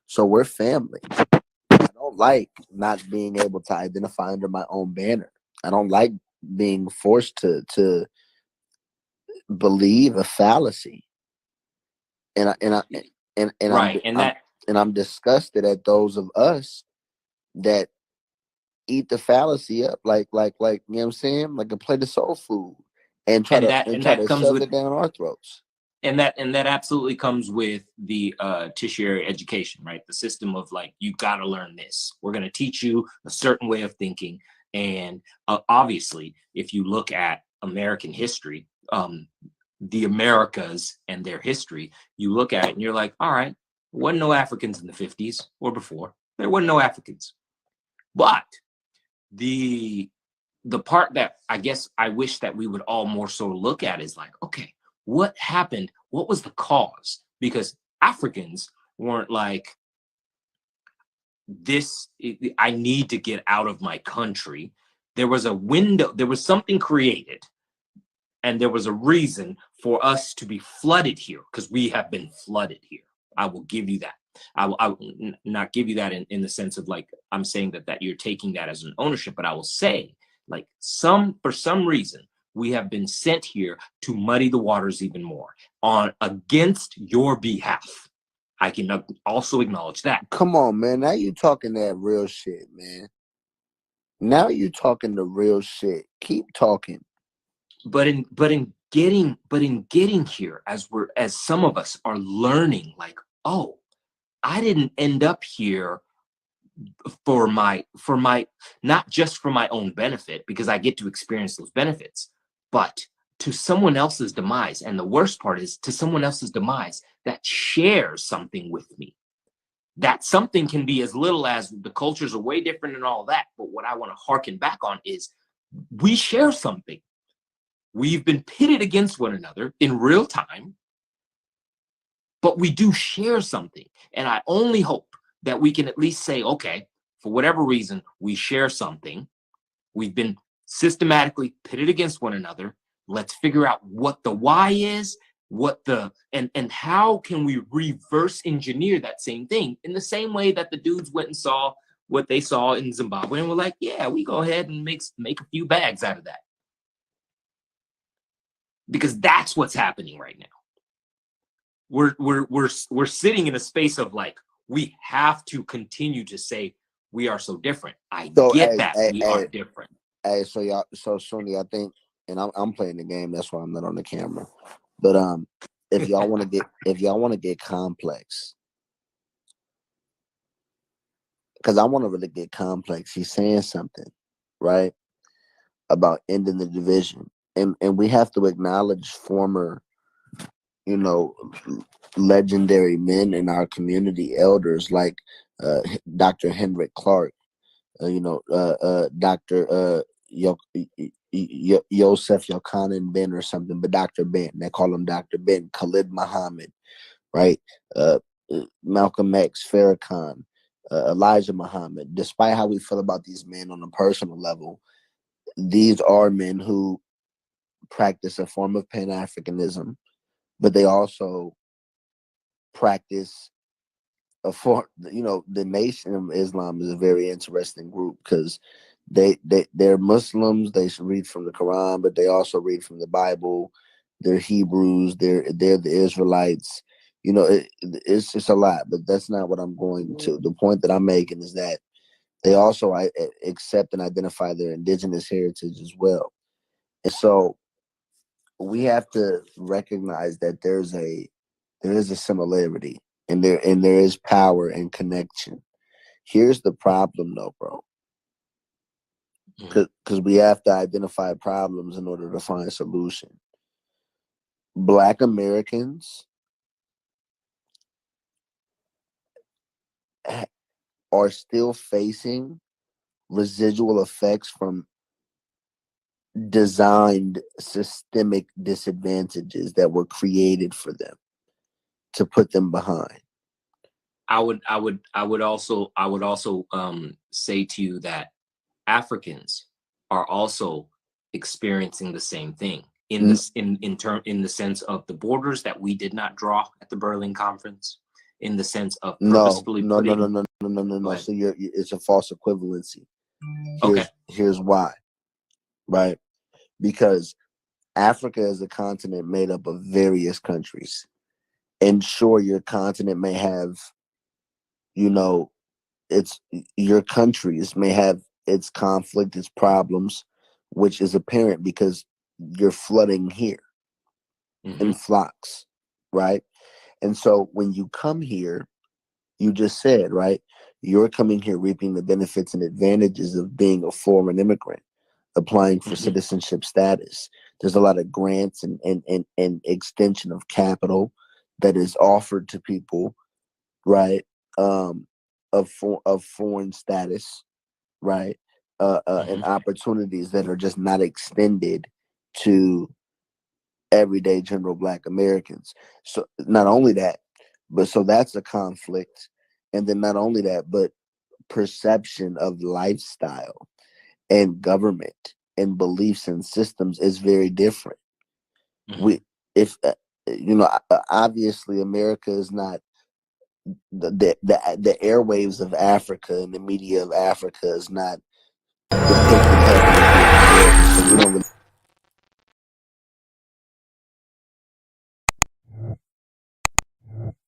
So we're family. I don't like not being able to identify under my own banner. I don't like being forced to believe a fallacy. And I'm disgusted at those of us that eat the fallacy up like you know what I'm saying, like a plate of soul food, and try to shove it down our throats. And that absolutely comes with the tertiary education, right? The system of like, you got to learn this. We're going to teach you a certain way of thinking. And obviously, if you look at American history, the Americas and their history, you look at it and you're like, all right, there wasn't no Africans in the 50s or before. There wasn't no Africans. But the part that I guess I wish that we would all more so look at is like, okay, what happened? What was the cause? Because Africans weren't like, this, I need to get out of my country. There was a window, there was something created, and there was a reason for us to be flooded here, because we have been flooded here. I will give you that. I will not give you that in the sense of like, I'm saying that you're taking that as an ownership, but I will say, like, for some reason, we have been sent here to muddy the waters even more against your behalf. I can also acknowledge that. Come on, man. Now you talking that real shit, man. Now you talking the real shit. Keep talking. But in getting here, as some of us are learning, like, oh, I didn't end up here for my not just for my own benefit, because I get to experience those benefits, but to someone else's demise. And the worst part is to someone else's demise that shares something with me. That something can be as little as the cultures are way different and all that. But what I want to harken back on is we share something. We've been pitted against one another in real time, but we do share something. And I only hope that we can at least say, okay, for whatever reason, we share something. We've been systematically pitted against one another. Let's figure out what the why is, and how can we reverse engineer that same thing in the same way that the dudes went and saw what they saw in Zimbabwe and were like, yeah, we go ahead and make a few bags out of that. Because that's what's happening right now. We're sitting in a space of like, we have to continue to say we are so different. We are different. Hey, so Sunni, I think, and I'm playing the game, that's why I'm not on the camera. But if y'all want to get complex, because I want to really get complex. He's saying something, right, about ending the division. And we have to acknowledge former, legendary men in our community, elders like Dr. Henrik Clark, Dr. Yosef Yochanan Ben or something, but Dr. Ben. They call him Dr. Ben. Khalid Muhammad, right? Malcolm X, Farrakhan, Elijah Muhammad. Despite how we feel about these men on a personal level, these are men who practice a form of Pan-Africanism, but they also practice a form, the Nation of Islam is a very interesting group because they're Muslims. They should read from the Quran, but they also read from the Bible. They're Hebrews. They're the Israelites. It's just a lot, but that's not what I'm going to. The point that I'm making is that they also accept and identify their indigenous heritage as well. And so we have to recognize that there is a similarity, and there is power and connection. Here's the problem though, bro. Because we have to identify problems in order to find a solution. Black Americans are still facing residual effects from designed systemic disadvantages that were created for them to put them behind. I would also say to you that Africans are also experiencing the same thing in this in the sense of the borders that we did not draw at the Berlin Conference, in the sense of purposefully No. Go So it's a false equivalency. Okay. Here's why, right? Because Africa is a continent made up of various countries. And sure, your continent may have, your countries may have its conflict, its problems, which is apparent because you're flooding here in flocks, right? And so when you come here, you just said, right, you're coming here reaping the benefits and advantages of being a foreign immigrant, applying for citizenship status. There's a lot of grants and extension of capital that is offered to people, right, of foreign status, right, and opportunities that are just not extended to everyday general Black Americans. So not only that, but so that's a conflict. And then not only that, but perception of lifestyle and government and beliefs and systems is very different. Obviously America is not the airwaves of Africa and the media of Africa is not depicting heaven as being America. So we don't really